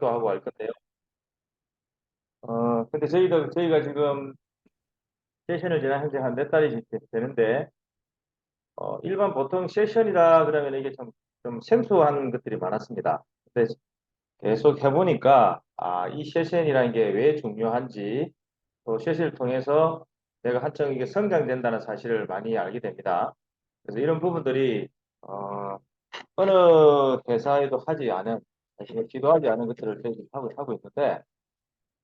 시작도 하고 할 건데요. 근데 저희가 지금 세션을 지난 현재 한 몇 달이 되는데, 일반 보통 세션이라 그러면 이게 좀 생소한 것들이 많았습니다. 근데 계속 해보니까, 이 세션이라는 게 왜 중요한지, 또 세션을 통해서 내가 한층 이게 성장된다는 사실을 많이 알게 됩니다. 그래서 이런 부분들이, 어, 어느 회사에도 하지 않은, 사실 기도하지 않은 것들을 저희들이 하고 있는데,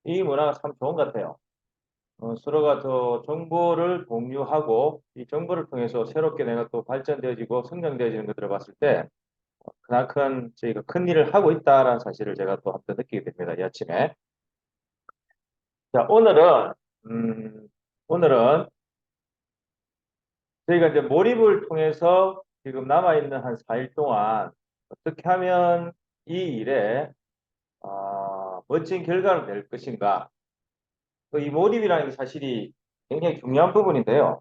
이 문화가 참 좋은 것 같아요. 서로가 더 정보를 공유하고 이 정보를 통해서 새롭게 내가 또 발전되어지고 성장되어지는 것들을 봤을 때 그나큰 저희가 큰 일을 하고 있다라는 사실을 제가 또 한번 느끼게 됩니다. 이 아침에. 자, 음, 오늘은 저희가 이제 몰입을 통해서 지금 남아있는 한 4일 동안 어떻게 하면 이 일에 멋진 결과를 낼 것인가. 또 이 몰입이라는 게 사실이 굉장히 중요한 부분인데요.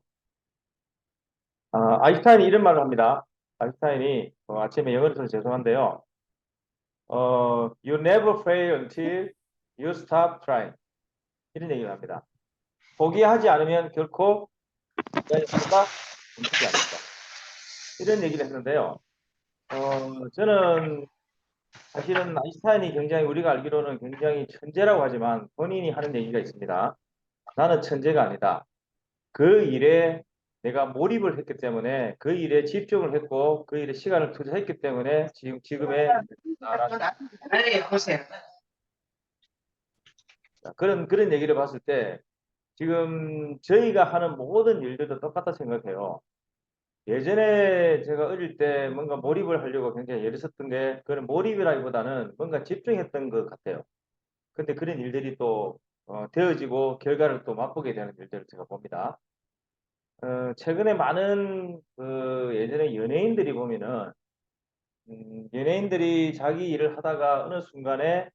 아인슈타인이 이런 말을 합니다. 아인슈타인이 아침에 영어로 써서 죄송한데요. You never fail until you stop trying. 이런 얘기를 합니다. 포기하지 않으면 결코 하다 멈추지 않는다. 이런 얘기를 했는데요. 저는 사실은 아인슈타인이 굉장히 우리가 알기로는 굉장히 천재라고 하지만 본인이 하는 얘기가 있습니다. 나는 천재가 아니다. 그 일에 내가 몰입을 했기 때문에 그 일에 집중을 했고 그 일에 시간을 투자했기 때문에 지금의 나라는 그런 얘기를 봤을 때 지금 저희가 하는 모든 일들도 똑같다 생각해요. 예전에 제가 어릴 때 뭔가 몰입을 하려고 굉장히 애를 썼던 게 그런 몰입이라기보다는 뭔가 집중했던 것 같아요. 근데 그런 일들이 또 되어지고 결과를 또 맛보게 되는 일들을 제가 봅니다. 최근에 많은 그 예전에 연예인들이 보면은 연예인들이 자기 일을 하다가 어느 순간에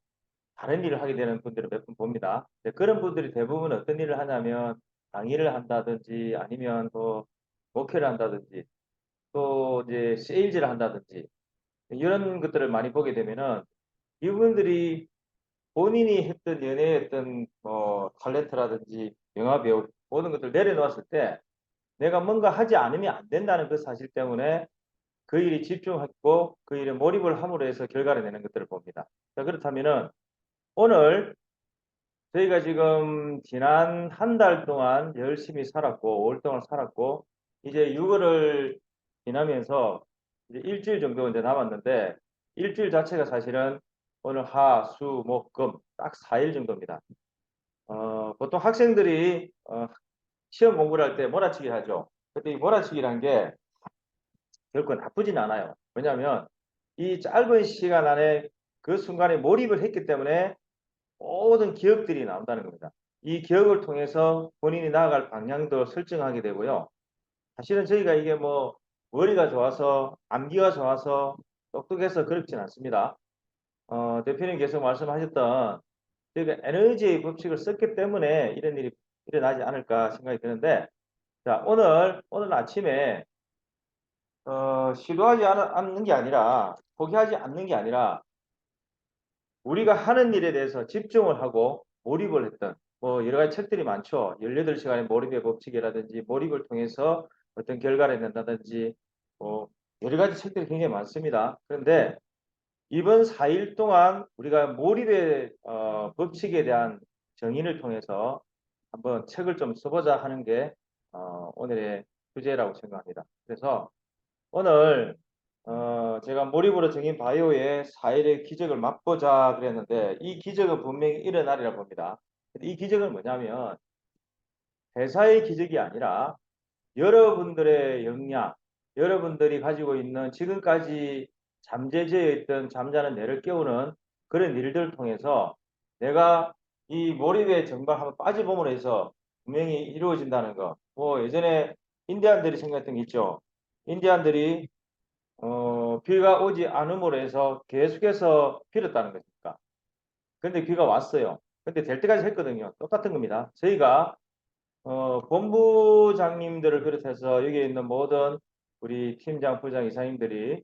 다른 일을 하게 되는 분들을 몇 분 봅니다. 그런 분들이 대부분 어떤 일을 하냐면 강의를 한다든지 아니면 또 목회를 한다든지 또 이제 세일즈를 한다든지 이런 것들을 많이 보게 되면은 이분들이 본인이 했던 연예의 어떤 탤런트라든지 영화 배우 모든 것들을 내려놓았을 때 내가 뭔가 하지 않으면 안 된다는 그 사실 때문에 그 일에 집중했고 그 일에 몰입을 함으로 해서 결과를 내는 것들을 봅니다. 자, 그렇다면은 오늘 저희가 지금 지난 한 달 동안 열심히 살았고 5월 동안 살았고 이제 6월을 지나면서 이제 일주일 정도 이제 남았는데 일주일 자체가 사실은 오늘 하, 수, 목, 금 딱 4일 정도입니다. 보통 학생들이 시험 공부를 할 때 몰아치기 하죠. 근데 이 몰아치기란 게 결코 나쁘진 않아요. 왜냐하면 이 짧은 시간 안에 그 순간에 몰입을 했기 때문에 모든 기억들이 나온다는 겁니다. 이 기억을 통해서 본인이 나아갈 방향도 설정하게 되고요. 사실은 저희가 이게 뭐 머리가 좋아서 암기가 좋아서 똑똑해서 그렇진 않습니다. 대표님 계속 말씀하셨던 저희가 에너지의 법칙을 썼기 때문에 이런 일이 일어나지 않을까 생각이 드는데 자 오늘 아침에 시도하지 않는 게 아니라 포기하지 않는 게 아니라 우리가 하는 일에 대해서 집중을 하고 몰입을 했던 뭐 여러 가지 책들이 많죠. 18시간의 몰입의 법칙이라든지 몰입을 통해서 어떤 결과를 낸다든지 뭐 여러 가지 책들이 굉장히 많습니다. 그런데 이번 4일 동안 우리가 몰입의 법칙에 대한 정의를 통해서 한번 책을 좀 써보자 하는 게 오늘의 주제라고 생각합니다. 그래서 오늘 제가 몰입으로 정인 바이오의 4일의 기적을 맛보자 그랬는데 이 기적은 분명히 일어나리라 봅니다. 이 기적은 뭐냐면 회사의 기적이 아니라 여러분들의 역량, 여러분들이 가지고 있는 지금까지 잠재되어 있던 잠자는 뇌를 깨우는 그런 일들을 통해서 내가 이 몰입에 정말 한번 빠져봄으로 해서 분명히 이루어진다는 거. 뭐 예전에 인디안들이 생각했던 게 있죠. 인디안들이 비가 오지 않음으로 해서 계속해서 빌었다는 것입니까? 근데 비가 왔어요. 근데 될 때까지 했거든요. 똑같은 겁니다. 저희가 본부장님들을 비롯해서 여기 있는 모든 우리 팀장, 부장, 이사님들이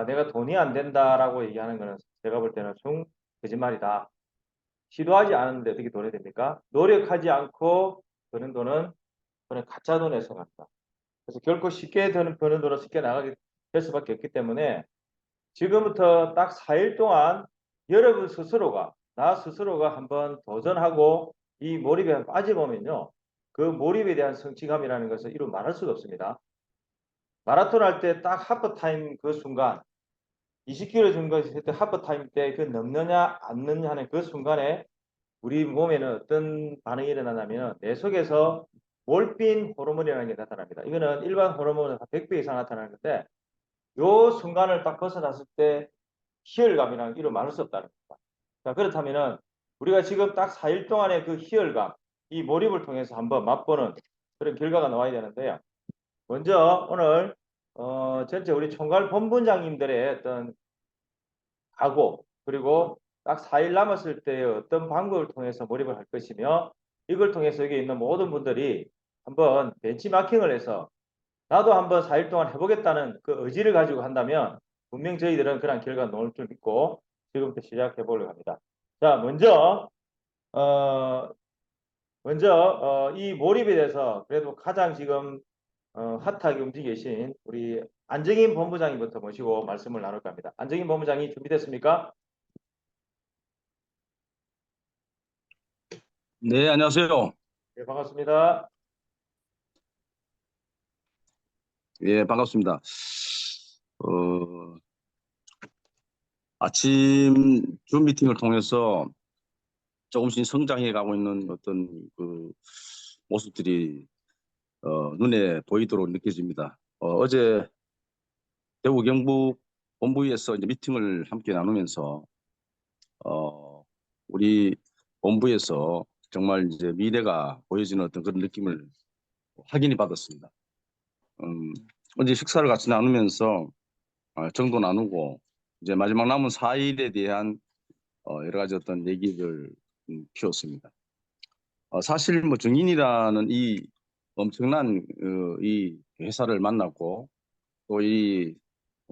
내가 돈이 안 된다라고 얘기하는 거는 제가 볼 때는 거짓말이다. 시도하지 않았는데 어떻게 돈이 됩니까? 노력하지 않고 버는 돈은 그냥 가짜 돈에서 간다. 그래서 결코 쉽게 버는 돈은 쉽게 나가게 될 수밖에 없기 때문에 지금부터 딱 4일 동안 여러분 스스로가, 나 스스로가 한번 도전하고 이 몰입에 빠져보면요. 그 몰입에 대한 성취감이라는 것을 이루 말할 수가 없습니다. 마라톤 할 때 딱 하프타임 그 순간 20km 정도 했을 때 하프타임 때 그 넘느냐 안 넘느냐 하는 그 순간에 우리 몸에는 어떤 반응이 일어나냐면 내 속에서 몰핀 호르몬이라는 게 나타납니다. 이거는 일반 호르몬은 100배 이상 나타나는 건데 요 순간을 딱 벗어났을 때 희열감이라는 이를 말할 수 없다는 겁니다. 자, 그렇다면은 우리가 지금 딱 4일 동안의 그 희열감, 이 몰입을 통해서 한번 맛보는 그런 결과가 나와야 되는데요. 먼저 오늘 전체 우리 총괄 본부장님들의 어떤 각오 그리고 딱 4일 남았을 때 어떤 방법을 통해서 몰입을 할 것이며 이걸 통해서 여기 있는 모든 분들이 한번 벤치마킹을 해서 나도 한번 4일 동안 해보겠다는 그 의지를 가지고 한다면 분명 저희들은 그런 결과 나올 줄 믿고 지금부터 시작해 보려고 합니다. 자, 어, 이 몰입에 대해서 그래도 가장 지금 핫하게 움직이고 계신 우리 안정인 본부장님부터 모시고 말씀을 나눌 겁니다. 안정인 본부장이 준비됐습니까? 네, 안녕하세요. 네, 반갑습니다. 예, 반갑습니다. 어, 아침 줌 미팅을 통해서 조금씩 성장해 가고 있는 어떤 그 모습들이 눈에 보이도록 느껴집니다. 어제 대구 경북 본부에서 이제 미팅을 함께 나누면서 우리 본부에서 정말 이제 미래가 보여지는 어떤 그런 느낌을 확인이 받았습니다. 어제 식사를 같이 나누면서 정도 나누고 이제 마지막 남은 4일에 대한 여러 가지 어떤 얘기를 피웠습니다. 사실 뭐 정인이라는 이 엄청난 이 회사를 만났고 또 이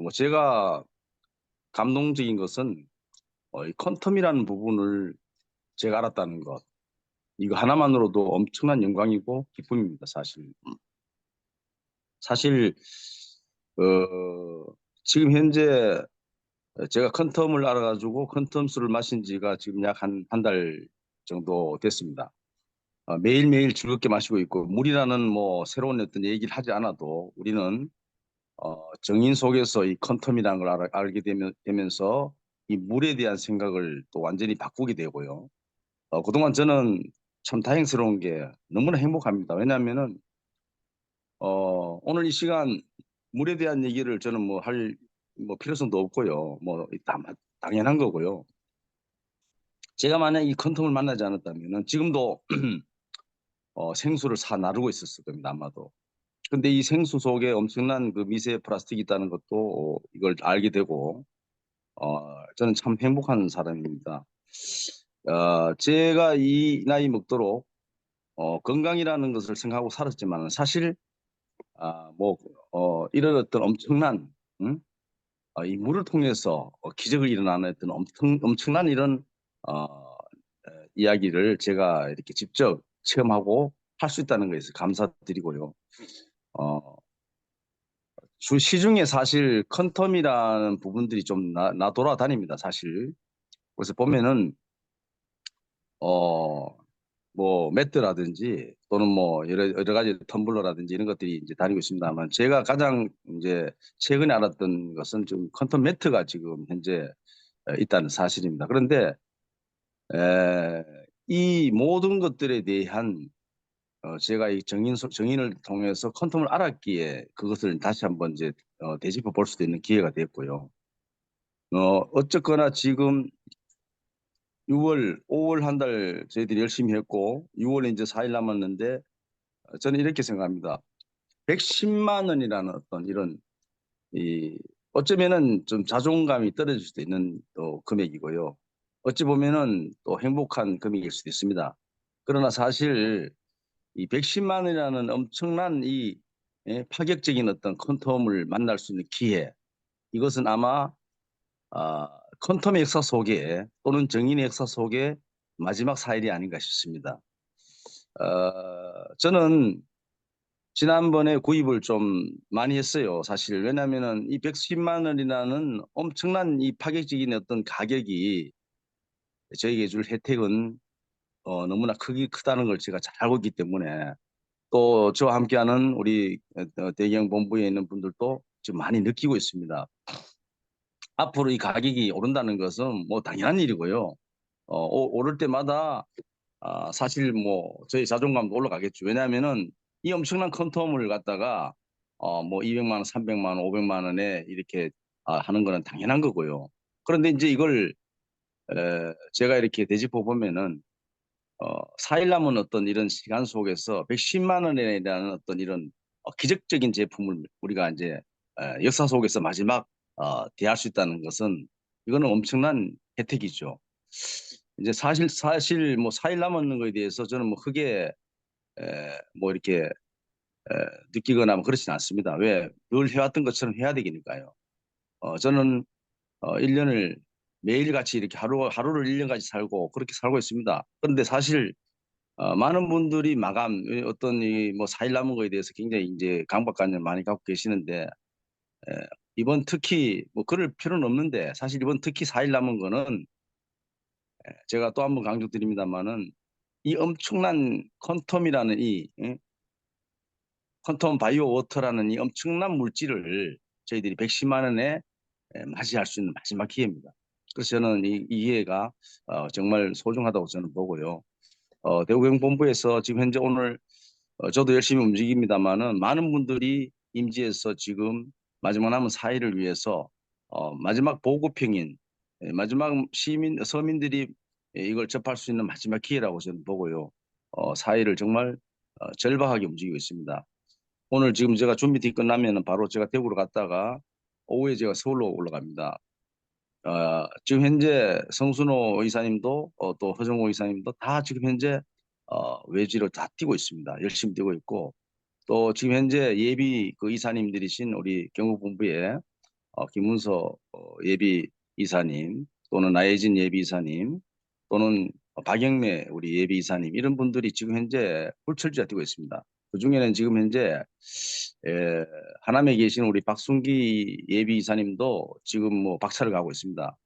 뭐 제가 감동적인 것은 이 퀀텀이라는 부분을 제가 알았다는 것, 이거 하나만으로도 엄청난 영광이고 기쁨입니다. 사실 지금 현재 제가 컨텀을 알아가지고 컨텀수를 마신 지가 지금 약 한 달 정도 됐습니다. 매일매일 즐겁게 마시고 있고 물이라는 뭐 새로운 어떤 얘기를 하지 않아도 우리는 정인 속에서 이 컨텀이라는 걸 알게 되면서 이 물에 대한 생각을 또 완전히 바꾸게 되고요. 그동안 저는 참 다행스러운 게 너무나 행복합니다. 왜냐하면은 오늘 이 시간 물에 대한 얘기를 저는 뭐 할 뭐 필요성도 없고요. 뭐 당연한 거고요. 제가 만약 이 컨텀을 만나지 않았다면 지금도 생수를 사 나르고 있었을 겁니다. 아마도. 근데 이 생수 속에 엄청난 그 미세 플라스틱이 있다는 것도 이걸 알게 되고 저는 참 행복한 사람입니다. 제가 이 나이 먹도록 건강이라는 것을 생각하고 살았지만 사실 뭐 이런 어떤 엄청난 이 물을 통해서 기적을 일어나는 어떤 엄청난 이런 이야기를 제가 이렇게 직접 체험하고 할 수 있다는 것에서 감사드리고요. 시중에 사실 컨텀이라는 부분들이 좀 돌아다닙니다, 사실. 그래서 보면은 뭐 매트라든지 또는 뭐 여러 가지 텀블러라든지 이런 것들이 이제 다니고 있습니다만 제가 가장 이제 최근에 알았던 것은 좀 컨텀 매트가 지금 현재 있다는 사실입니다. 그런데 이 모든 것들에 대한 제가 이 정인을 통해서 컨텀을 알았기에 그것을 다시 한번 이제 되짚어 볼 수도 있는 기회가 됐고요. 어쨌거나 지금 6월, 5월 한 달 저희들이 열심히 했고 6월에 이제 4일 남았는데 저는 이렇게 생각합니다. 110만 원이라는 어떤 이런 이 어쩌면은 좀 자존감이 떨어질 수도 있는 또 금액이고요. 어찌 보면은 또 행복한 금액일 수도 있습니다. 그러나 사실 이 110만 원이라는 엄청난 이 파격적인 어떤 퀀텀을 만날 수 있는 기회, 이것은 아마 퀀텀의 역사 속에 또는 정인의 역사 속에 마지막 4일이 아닌가 싶습니다. 저는 지난번에 구입을 좀 많이 했어요. 사실 왜냐하면은 이 110만 원이라는 엄청난 이 파격적인 어떤 가격이 저에게 줄 혜택은 너무나 크다는 걸 제가 잘 알고 있기 때문에 또 저와 함께하는 우리 대경 본부에 있는 분들도 지금 많이 느끼고 있습니다. 앞으로 이 가격이 오른다는 것은 뭐 당연한 일이고요. 오를 때마다 사실 뭐 저희 자존감도 올라가겠죠. 왜냐하면은 이 엄청난 퀀텀을 갖다가 뭐 200만 원, 300만 원, 500만 원에 이렇게 하는 거는 당연한 거고요. 그런데 이제 이걸 제가 이렇게 되짚어 보면은 4일 남은 어떤 이런 시간 속에서 110만 원이라는 어떤 이런 기적적인 제품을 우리가 이제 역사 속에서 마지막 대할 수 있다는 것은 이거는 엄청난 혜택이죠. 이제 사실 뭐 4일 남았는 거에 대해서 저는 뭐 크게 뭐 이렇게 느끼거나 뭐 그렇지는 않습니다. 왜? 늘 해왔던 것처럼 해야 되니까요. 저는 1년을 매일같이 이렇게 하루를 1년까지 살고 그렇게 살고 있습니다. 그런데 사실 많은 분들이 마감 어떤 이 뭐 4일 남은 거에 대해서 굉장히 이제 강박관념 많이 갖고 계시는데 에, 이번 특히 뭐 그럴 필요는 없는데 사실 이번 특히 4일 남은 거는 제가 또 한 번 강조드립니다만은 이 엄청난 퀀텀이라는 이 퀀텀 바이오 워터라는 이 엄청난 물질을 저희들이 110만 원에 맞이할 수 있는 마지막 기회입니다. 그래서 저는 이 기회가 정말 소중하다고 저는 보고요. 대구경본부에서 지금 현재 오늘 저도 열심히 움직입니다만은 많은 분들이 임지에서 지금 마지막 남은 4일을 위해서 마지막 보급형인 마지막 서민들이 이걸 접할 수 있는 마지막 기회라고 저는 보고요. 4일을 정말 절박하게 움직이고 있습니다. 오늘 지금 제가 준비팀 끝나면은 바로 제가 대구로 갔다가 오후에 제가 서울로 올라갑니다. 지금 현재 성순호 의사님도 또 허정호 의사님도 다 지금 현재 외지로 다 뛰고 있습니다. 열심히 뛰고 있고 또 지금 현재 예비 그 이사님들이신 우리 경북본부의 김문서 예비 이사님 또는 나혜진 예비 이사님 또는 박영래 우리 예비 이사님 이런 분들이 지금 현재 불철주야 뛰고 있습니다. 그중에는 지금 현재 하남에 계신 우리 박순기 예비 이사님도 지금 뭐 박차를 가고 있습니다.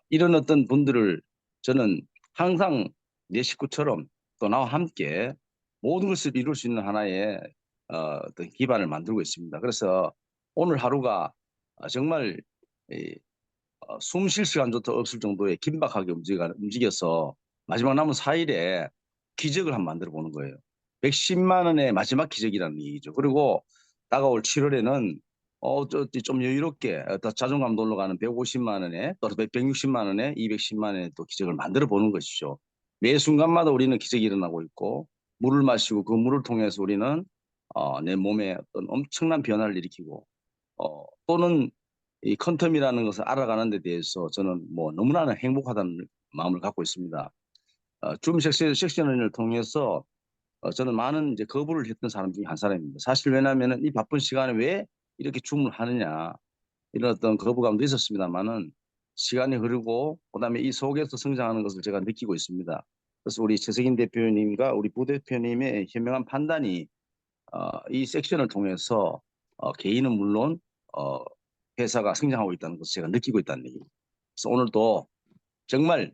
이런 어떤 분들을 저는 항상 내 식구처럼 또 나와 함께 모든 것을 이룰 수 있는 하나의 어떤 기반을 만들고 있습니다. 그래서 오늘 하루가 정말 숨 쉴 시간조차 없을 정도의 긴박하게 움직여서 마지막 남은 4일에 기적을 한번 만들어 보는 거예요. 110만 원의 마지막 기적이라는 얘기죠. 그리고 다가올 7월에는 좀 여유롭게 더 자존감도 올라가는 150만 원에 또 160만 원에 210만 원에 또 기적을 만들어 보는 것이죠. 매 순간마다 우리는 기적이 일어나고 있고 물을 마시고 그 물을 통해서 우리는 내 몸에 어떤 엄청난 변화를 일으키고 또는 이 퀀텀이라는 것을 알아가는 데 대해서 저는 뭐 너무나 행복하다는 마음을 갖고 있습니다. 줌 섹션을 통해서 저는 많은 이제 거부를 했던 사람 중에 한 사람입니다. 사실 왜냐하면 이 바쁜 시간에 왜 이렇게 줌을 하느냐 이런 어떤 거부감도 있었습니다만은 시간이 흐르고 그다음에 이 속에서 성장하는 것을 제가 느끼고 있습니다. 그래서 우리 최석인 대표님과 우리 부대표님의 현명한 판단이 이 섹션을 통해서 개인은 물론 어, 회사가 성장하고 있다는 것을 제가 느끼고 있다는 얘기입니다. 그래서 오늘도 정말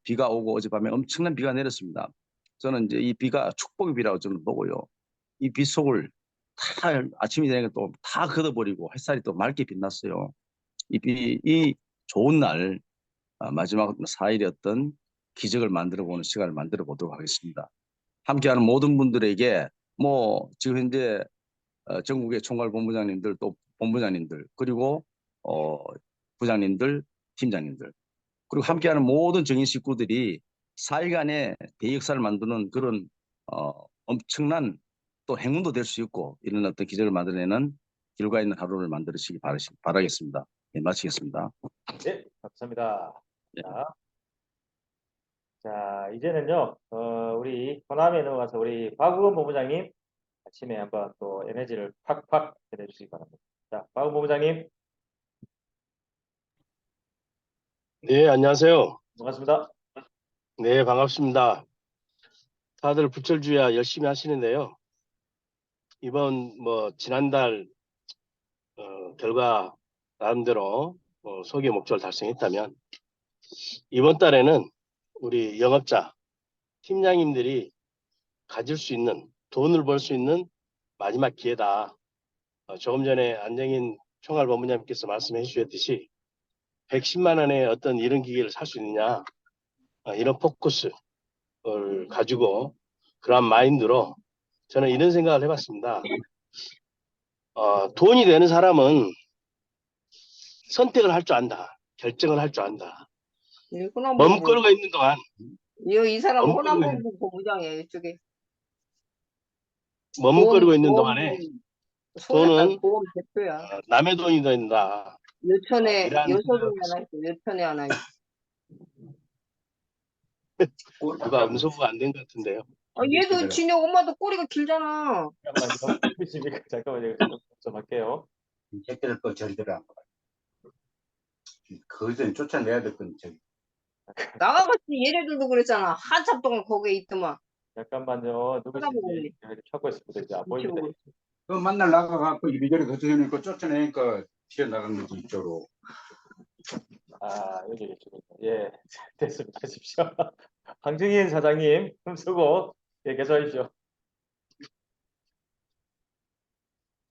비가 오고 어젯밤에 엄청난 비가 내렸습니다. 저는 이제 이 비가 축복의 비라고 저는 보고요. 이 비 속을 다 아침이 되니까 또 다 걷어버리고 햇살이 또 맑게 빛났어요. 이 좋은 날 마지막 4일이었던 기적을 만들어 보는 시간을 만들어 보도록 하겠습니다. 함께하는 모든 분들에게 뭐 지금 현재 전국의 총괄본부장님들 또 본부장님들 그리고 어, 부장님들 팀장님들 그리고 함께하는 모든 정인 식구들이 4일간의 대역사를 만드는 그런 엄청난 또 행운도 될 수 있고 이런 어떤 기적을 만들어내는 결과 있는 하루를 만들으시기 바라겠습니다. 네, 마치겠습니다. 네, 감사합니다. 예. 자, 이제는요, 우리 호남에 넘어가서 우리 박우건 본부장님 아침에 한번 또 에너지를 팍팍 해주시기 바랍니다. 자, 박우건 본부장님. 네, 안녕하세요. 반갑습니다. 네, 반갑습니다. 다들 부철주야 열심히 하시는데요. 이번 지난달 결과 나름대로 소개 목적을 달성했다면 이번 달에는 우리 영업자, 팀장님들이 가질 수 있는 돈을 벌 수 있는 마지막 기회다. 조금 전에 안정인 총괄본부장님께서 말씀해 주셨듯이 110만 원에 어떤 이런 기계를 살 수 있느냐, 이런 포커스를 가지고 그런 마인드로 저는 이런 생각을 해봤습니다. 돈이 되는 사람은 선택을 할 줄 안다. 결정을 할 줄 안다. 이 호남본부, 머뭇거리고 있는 동안, 이 사람 머뭇거리고, 호남본부 본부장이에요, 이쪽에. 머뭇거리고 있는 동안에 돈은 보험 대표야. 남의 돈이 된다. 요천에, 이러한 요소동에 하나 있어, 요천에 하나 있어. 누가 음소거가 안 된 것 같은데요. 얘도 지네 엄마도 꼬리가 길잖아. 잠깐만요. 있습니까? 잠깐만요. 좀 할게요. 새끼들 거 저리들 안 봐. 거기서 쫓아내야 될 건 저기. 나가같이 얘네들도 그랬잖아. 한참 동안 거기에 있더만. 잠깐만요. 쳐다보고 누구신지 찾고 있습니다. 이제 안 보입니다. 눈치 보고. 그 만날 나가갖고 이리저리 거쳐내니까 쫓아내니까 튀어나간 거지 이쪽으로. 아, 여기 계시군요. 예, 됐습니다. 하십시오. 황정인 사장님, 흠수고, 예, 계속하십시오.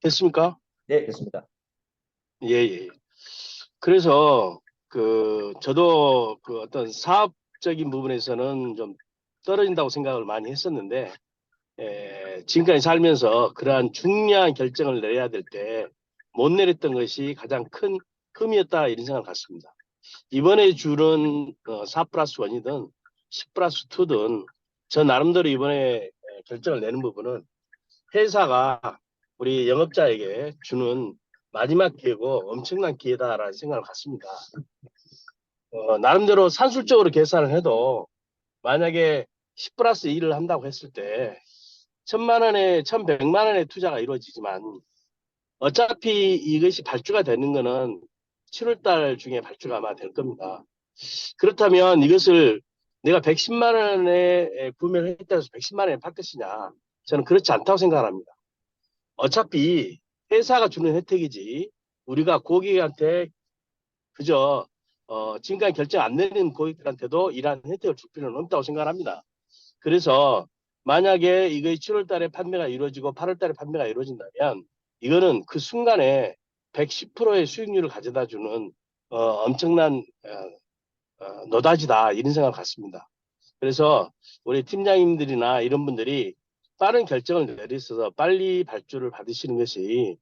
됐습니까? 네, 됐습니다. 예, 예. 그래서 저도 어떤 사업적인 부분에서는 좀 떨어진다고 생각을 많이 했었는데, 지금까지 살면서 그러한 중요한 결정을 내려야 될 때 못 내렸던 것이 가장 큰 흠이었다 이런 생각을 갖습니다. 이번에 줄은 4+1이든 10+2든 저 나름대로 이번에 결정을 내는 부분은 회사가 우리 영업자에게 주는 마지막 기회고 엄청난 기회다라는 생각을 갖습니다. 나름대로 산술적으로 계산을 해도 만약에 10+1을 한다고 했을 때 1,100만 원의 투자가 이루어지지만 어차피 이것이 발주가 되는 거는 7월달 중에 발주가 아마 될 겁니다. 그렇다면 이것을 내가 110만 원에 구매를 했다 해서 110만 원에 팔 것이냐? 저는 그렇지 않다고 생각합니다. 어차피 회사가 주는 혜택이지 우리가 고객한테 그저 지금까지 결정 안 내린 고객들한테도 이러한 혜택을 줄 필요는 없다고 생각합니다. 그래서 만약에 이거 7월 달에 판매가 이루어지고 8월 달에 판매가 이루어진다면 이거는 그 순간에 110%의 수익률을 가져다 주는 엄청난 노다지다 이런 생각을 갖습니다. 그래서 우리 팀장님들이나 이런 분들이 빠른 결정을 내리셔서 빨리 발주를 받으시는 것이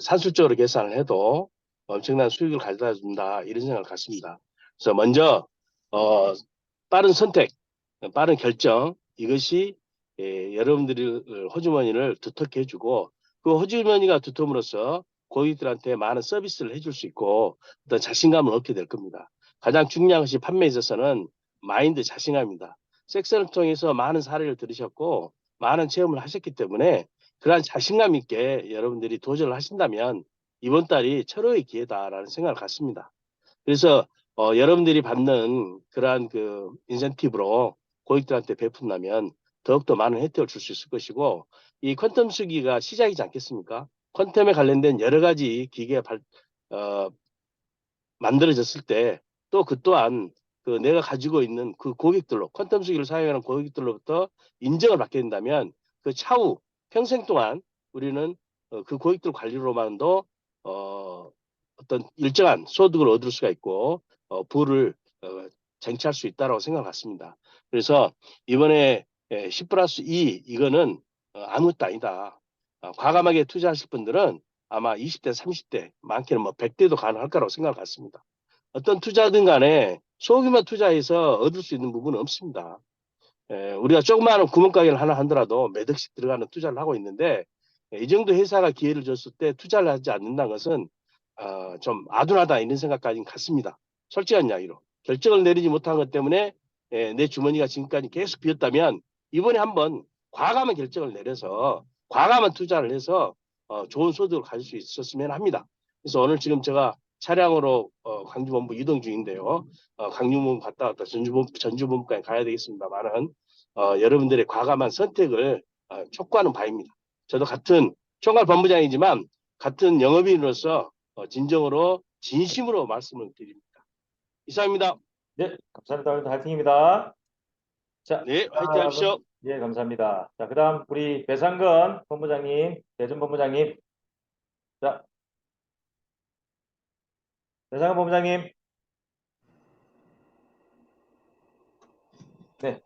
산술적으로 계산을 해도 엄청난 수익을 가져다 준다 이런 생각을 갖습니다. 그래서 먼저 빠른 선택, 빠른 결정 이것이 여러분들이 호주머니를 두텁게 해주고 그 호주머니가 두툼으로써 고객들한테 많은 서비스를 해줄 수 있고 어떤 자신감을 얻게 될 겁니다. 가장 중요한 것이 판매에 있어서는 마인드 자신감입니다. 섹션을 통해서 많은 사례를 들으셨고 많은 체험을 하셨기 때문에 그러한 자신감 있게 여러분들이 도전을 하신다면 이번 달이 철호의 기회다라는 생각을 갖습니다. 그래서 여러분들이 받는 그러한 인센티브로 고객들한테 베푼다면 더욱더 많은 혜택을 줄 수 있을 것이고 이 퀀텀 수기가 시작이지 않겠습니까? 퀀텀에 관련된 여러 가지 기계가 만들어졌을 때 또 그 또한 내가 가지고 있는 그 고객들로 퀀텀 수기를 사용하는 고객들로부터 인정을 받게 된다면 그 차후 평생 동안 우리는 그 고객들 관리로만도 어떤 일정한 소득을 얻을 수가 있고 부를 쟁취할 수 있다고 생각을 갖습니다. 그래서 이번에 10+2 이거는 아무것도 아니다. 과감하게 투자하실 분들은 아마 20대, 30대, 많게는 100대도 가능할 거라고 생각을 갖습니다. 어떤 투자든 간에 소규모 투자해서 얻을 수 있는 부분은 없습니다. 우리가 조그마한 구멍가게를 하나 하더라도 몇 억씩 들어가는 투자를 하고 있는데 이 정도 회사가 기회를 줬을 때 투자를 하지 않는다는 것은 좀 아둔하다 이런 생각까지 갖습니다. 솔직한 이야기로 결정을 내리지 못한 것 때문에 내 주머니가 지금까지 계속 비었다면 이번에 한번 과감한 결정을 내려서 과감한 투자를 해서 좋은 소득을 가질 수 있었으면 합니다. 그래서 오늘 지금 제가 차량으로 광주본부 이동 중인데요. 강릉본 갔다 왔다 전주본부까지 가야 되겠습니다만은 여러분들의 과감한 선택을 촉구하는 바입니다. 저도 같은 총괄본부장이지만 같은 영업인으로서 진정으로 진심으로 말씀을 드립니다. 이상입니다. 네, 감사합니다. 화이팅입니다. 자, 네, 화이팅 하십시오. 예, 감사합니다. 자, 그다음 우리 배상근 본부장님, 대전 본부장님. 자, 배상근 본부장님. 네,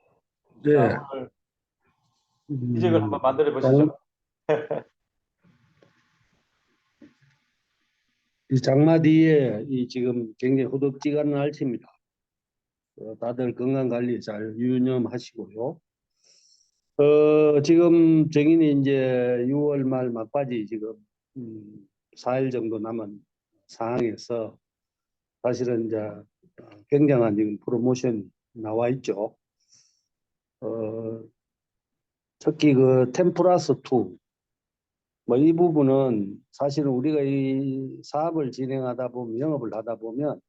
네, 자, 오늘 기적을 한번 만들어 보시죠. 이 장마 뒤에 이 지금 굉장히 허겁지근한 날씨입니다. 다들 건강 관리 잘 유념하시고요. 지금 정인이 이제 6월 말 막바지 지금 4일 정도 남은 상황에서 사실은 이제 굉장한 지금 프로모션이 나와 있죠. 특히 그 템플러스 2 뭐 이 부분은 사실은 우리가 이 사업을 진행하다 보면 영업을 하다 보면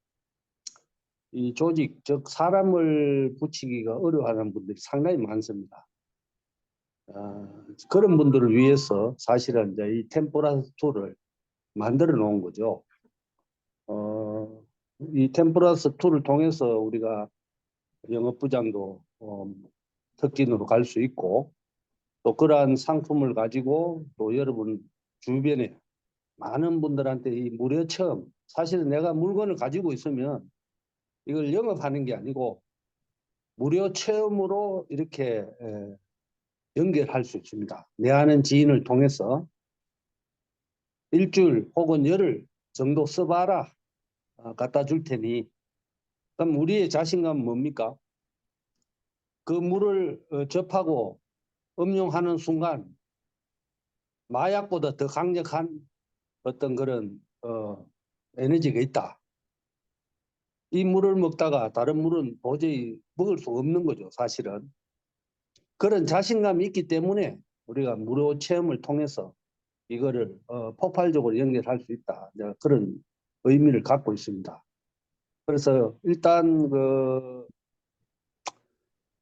이 조직 즉 사람을 붙이기가 어려워하는 분들이 상당히 많습니다. 그런 분들을 위해서 사실은 이제 이 템플러스 2를 만들어 놓은 거죠. 이 템플러스 2를 통해서 우리가 영업부장도 특진으로 갈 수 있고 또 그러한 상품을 가지고 또 여러분 주변에 많은 분들한테 이 무료 체험, 사실은 내가 물건을 가지고 있으면 이걸 영업하는 게 아니고 무료 체험으로 이렇게 연결할 수 있습니다. 내 아는 지인을 통해서 일주일 혹은 열흘 정도 써봐라, 갖다 줄 테니. 그럼 우리의 자신감은 뭡니까? 그 물을 접하고 음용하는 순간 마약보다 더 강력한 어떤 그런 에너지가 있다. 이 물을 먹다가 다른 물은 도저히 먹을 수 없는 거죠, 사실은. 그런 자신감이 있기 때문에 우리가 무료 체험을 통해서 이거를 폭발적으로 연결할 수 있다. 그런 의미를 갖고 있습니다. 그래서 일단 그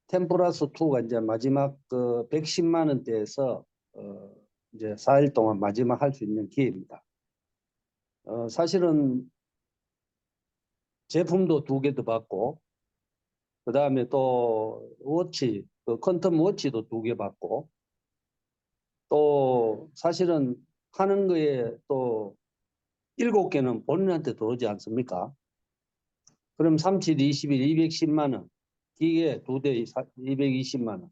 템플러스 2가 이제 마지막 그 110만 원대에서 이제 4일 동안 마지막 할 수 있는 기회입니다. 사실은 제품도 2개도 받고 그 다음에 또 워치, 그 퀀텀 워치도 2개 받고 또 사실은 하는 거에 또 7개는 본인한테 들어오지 않습니까? 그럼 37, 21, 210만 원, 기계 2대 220만 원,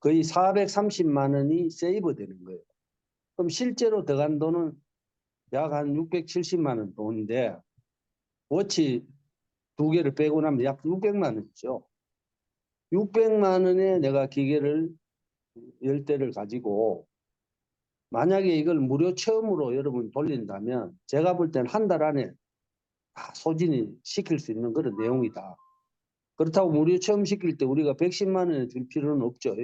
거의 430만 원이 세이브 되는 거예요. 그럼 실제로 들어간 돈은 약 한 670만 원 돈인데 워치 2개를 빼고 나면 약 600만 원이죠. 600만 원에 내가 기계를 10대를 가지고 만약에 이걸 무료 체험으로 여러분 돌린다면 제가 볼 때는 한 달 안에 다 소진이 시킬 수 있는 그런 내용이다. 그렇다고 무료 체험 시킬 때 우리가 110만 원에 줄 필요는 없죠.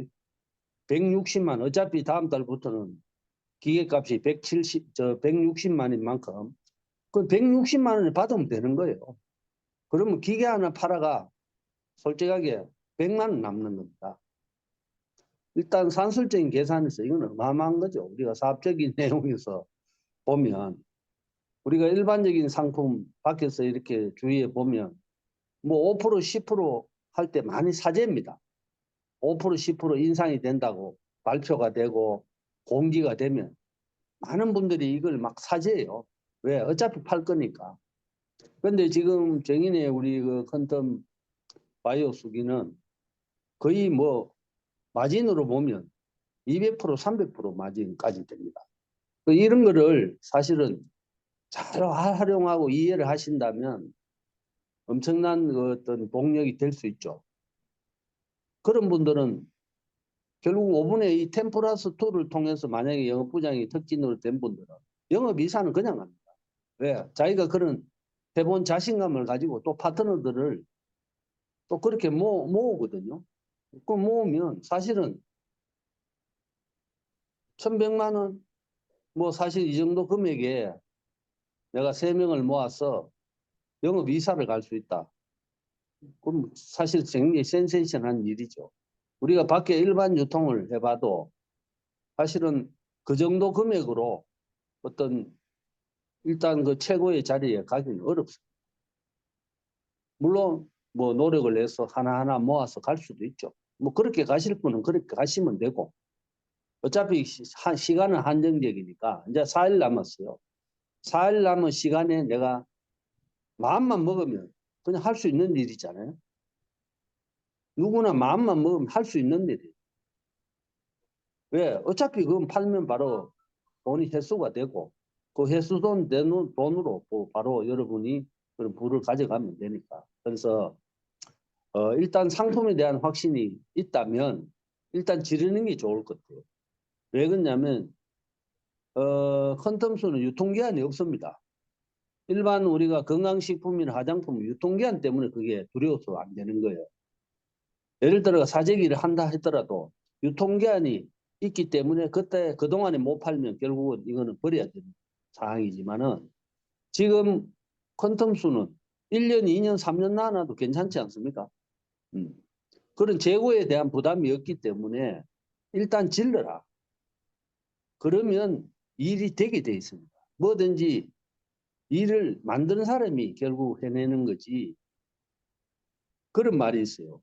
160만, 어차피 다음 달부터는 기계값이 160만인 만큼 그 160만 원을 받으면 되는 거예요. 그러면 기계 하나 팔아가 솔직하게 100만 원 남는 겁니다. 일단 산술적인 계산에서 이건 어마어마한 거죠. 우리가 사업적인 내용에서 보면 우리가 일반적인 상품 밖에서 이렇게 주위에 보면 뭐 5% 10% 할 때 많이 사재입니다. 5% 10% 인상이 된다고 발표가 되고 공지가 되면 많은 분들이 이걸 막 사재요. 왜? 어차피 팔 거니까. 그런데 지금 정인의 우리 그 퀀텀 바이오 수기는 거의 뭐 마진으로 보면 200% 300% 마진까지 됩니다. 이런 거를 사실은 잘 활용하고 이해를 하신다면 엄청난 그 어떤 동력이 될 수 있죠. 그런 분들은 결국 5분의 이 템플러스 2를 통해서 만약에 영업부장이 특진으로 된 분들은 영업 이사는 그냥 합니다. 왜? 자기가 그런 해본 자신감을 가지고 또 파트너들을 또 그렇게 모으거든요. 그 모으면 사실은 1100만 원, 뭐 사실 이 정도 금액에 내가 3명을 모아서 영업 이사를 갈 수 있다. 그럼 사실 굉장히 센세이션한 일이죠. 우리가 밖에 일반 유통을 해봐도 사실은 그 정도 금액으로 어떤 일단 그 최고의 자리에 가기는 어렵습니다. 물론 뭐 노력을 내서 하나하나 모아서 갈 수도 있죠. 뭐 그렇게 가실 분은 그렇게 가시면 되고 어차피 시간은 한정적이니까 이제 4일 남았어요. 4일 남은 시간에 내가 마음만 먹으면 그냥 할 수 있는 일이잖아요. 누구나 마음만 먹으면 할 수 있는 일이에요. 왜? 어차피 그건 팔면 바로 돈이 회수가 되고 그 회수돈 되는 돈으로 바로 여러분이 그런 부를 가져가면 되니까. 그래서 일단 상품에 대한 확신이 있다면 일단 지르는 게 좋을 것 같아요. 왜 그러냐면 컨텀수는 유통기한이 없습니다. 일반 우리가 건강식품이나 화장품 유통기한 때문에 그게 두려워서 안 되는 거예요. 예를 들어 사재기를 한다 했더라도 유통기한이 있기 때문에 그때 그동안에 못 팔면 결국은 이거는 버려야 되는 상황이지만은 지금 컨텀수는 1년, 2년, 3년 나눠도 괜찮지 않습니까? 그런 재고에 대한 부담이 없기 때문에 일단 질러라. 그러면 일이 되게 돼 있습니다. 뭐든지 일을 만드는 사람이 결국 해내는 거지. 그런 말이 있어요.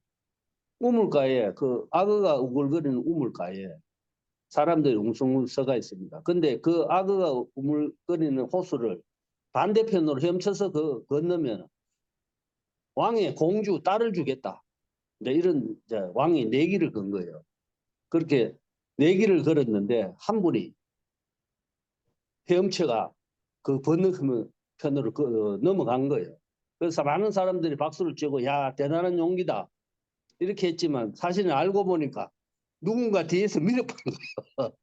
우물가에 그 악어가 우글거리는 우물가에 사람들이 웅성웅 서가 있습니다. 근데 그 악어가 우물거리는 호수를 반대편으로 헤엄쳐서 건너면 왕의 공주 딸을 주겠다. 이런 왕이 내기를 건 거예요. 그렇게 내기를 걸었는데 한 분이 헤엄쳐가 그 건너편으로 넘어간 거예요. 그래서 많은 사람들이 박수를 치고 야 대단한 용기다 이렇게 했지만 사실은 알고 보니까 누군가 뒤에서 밀어본 거예요.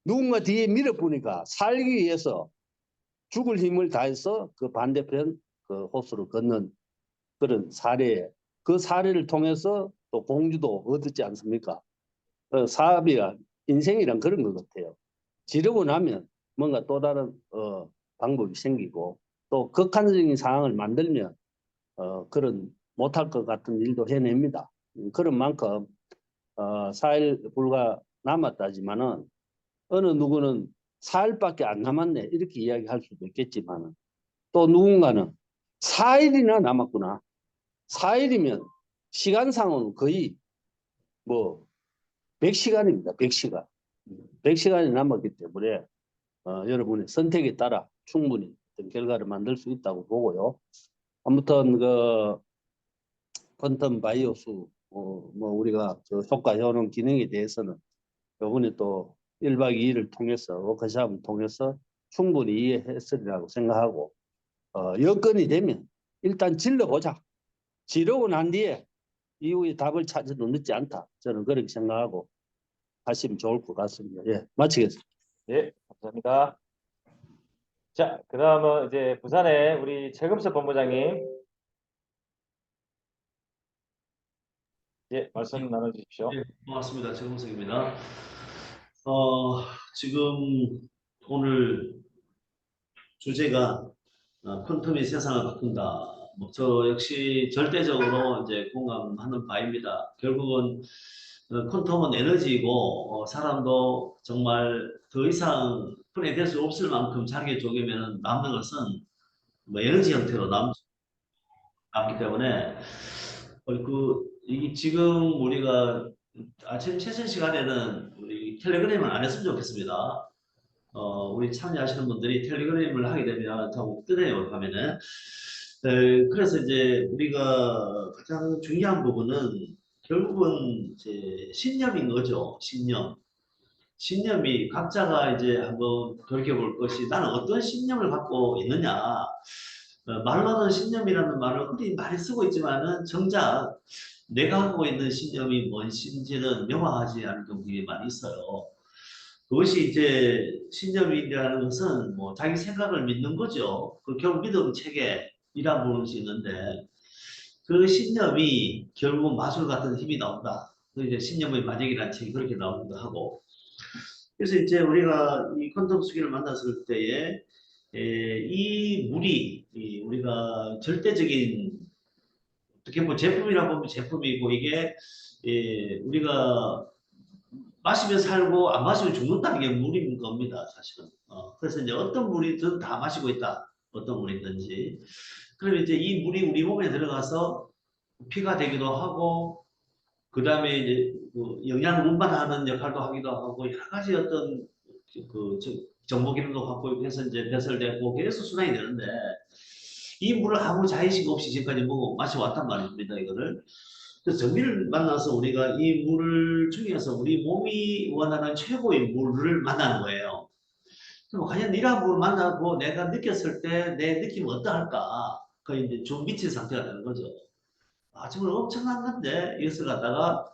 누군가 뒤에 밀어보니까 살기 위해서 죽을 힘을 다해서 그 반대편 그 호수를 건넌 그런 사례, 그 사례를 통해서 또 공주도 얻었지 않습니까? 사업이란 인생이란 그런 것 같아요. 지르고 나면 뭔가 또 다른 방법이 생기고 또 극한적인 상황을 만들면 그런 못할 것 같은 일도 해냅니다. 그런 만큼 4일 불과 남았다지만은 어느 누구는 4일밖에 안 남았네 이렇게 이야기할 수도 있겠지만 또 누군가는 4일이나 남았구나. 4일이면 시간상은 거의 뭐 100시간입니다. 100시간. 100시간이 남았기 때문에 여러분의 선택에 따라 충분히 어떤 결과를 만들 수 있다고 보고요. 아무튼 그 퀀텀 바이오수 뭐 우리가 그 효과 효능 기능에 대해서는 이번에 또 1박 2일을 통해서 워크숍을 통해서 충분히 이해했으리라고 생각하고 여건이 되면 일단 질러보자. 지르고 난 뒤에 이후에 답을 찾아도 늦지 않다. 저는 그렇게 생각하고 하시면 좋을 것 같습니다. 예, 마치겠습니다. 예, 감사합니다. 자, 그 다음은 이제 부산의 우리 최금석 본부장님. 예, 말씀 나눠주십시오. 네, 고맙습니다. 최금석입니다. 지금 오늘 주제가 퀀텀이 세상을 바꾼다. 뭐 저 역시 절대적으로 이제 공감하는 바입니다. 결국은 퀀텀은 에너지이고 사람도 정말 더 이상 분해될 수 없을 만큼 자기의 쪽이면 남는 것은 뭐 에너지 형태로 남기 때문에 지금 우리가 아침 최신 시간에는 우리 텔레그램을 안 했으면 좋겠습니다. 우리 참여하시는 분들이 텔레그램을 하게 되면 더 뜨네요, 화면에. 그래서 이제 우리가 가장 중요한 부분은 결국은 이제 신념인 거죠. 신념이 각자가 이제 한번 돌이켜볼 것이 나는 어떤 신념을 갖고 있느냐. 말로는 신념이라는 말을 흔히 많이 쓰고 있지만은 정작 내가 갖고 있는 신념이 무엇인지는 명확하지 않은 경우가 많이 있어요. 그것이 이제 신념이라는 것은 뭐 자기 생각을 믿는 거죠. 그 결국 믿음 체계이란 부분이 있는데 그 신념이 결국은 마술 같은 힘이 나온다. 그 이제 신념의 마력이라는 책이 그렇게 나오기도 하고. 그래서 이제 우리가 이 퀀텀 수기를 만났을 때에 이 물이 우리가 절대적인 어떻게 보면 제품이라고 보면 제품이고 이게 우리가 마시면 살고 안 마시면 죽는다는 게 물인 겁니다, 사실은. 그래서 이제 어떤 물이든 다 마시고 있다. 어떤 물이든지. 그러면 이제 이 물이 우리 몸에 들어가서 피가 되기도 하고, 그 다음에 이제 뭐 영양을 운반하는 역할도 하기도 하고, 여러 가지 어떤 정보 기능도 갖고 있고 해서 이제 배설되고 계속 순환이 되는데, 이 물을 아무 자의식 없이 지금까지 마셔왔단 말입니다, 이거를. 그래서 정비를 만나서 우리가 이 물을 중에서 우리 몸이 원하는 최고의 물을 만나는 거예요. 그럼 과연 이러한 물을 만나고 내가 느꼈을 때 내 느낌은 어떠할까? 그 이제 좀 미친 상태가 되는 거죠. 아, 정말 엄청난 건데 이것을 갖다가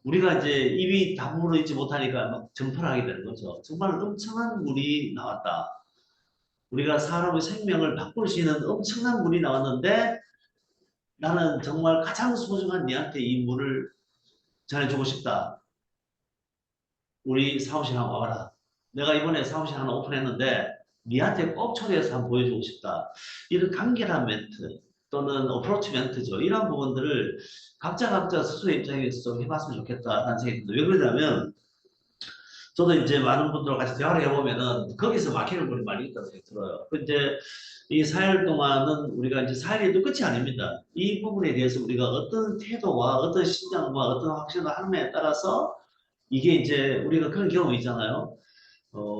우리가 이제 입이 다물어 있지 못하니까 막 증포를 하게 되는 거죠. 정말 엄청난 물이 나왔다. 우리가 사람의 생명을 바꿀 수 있는 엄청난 물이 나왔는데 나는 정말 가장 소중한 니한테 이 물을 전해주고 싶다. 우리 사무실 한번 와봐라. 내가 이번에 사무실 하나 오픈했는데 니한테 꼭 초대해서 한번 보여주고 싶다. 이런 간결한 멘트 또는 어프로치 멘트죠. 이런 부분들을 각자 스스로의 입장에서 좀 해봤으면 좋겠다라는 생각이 듭니다. 왜 그러냐면 저도 이제 많은 분들과 같이 대화를 해보면은 거기서 막히는 분이 많이 있다고 생각이 들어요. 이제 이 4일 동안은 우리가 이제 4일이 끝이 아닙니다. 이 부분에 대해서 우리가 어떤 태도와 어떤 신념과 어떤 확신을 하느냐에 따라서 이게 이제 우리가 그런 경험이 있잖아요.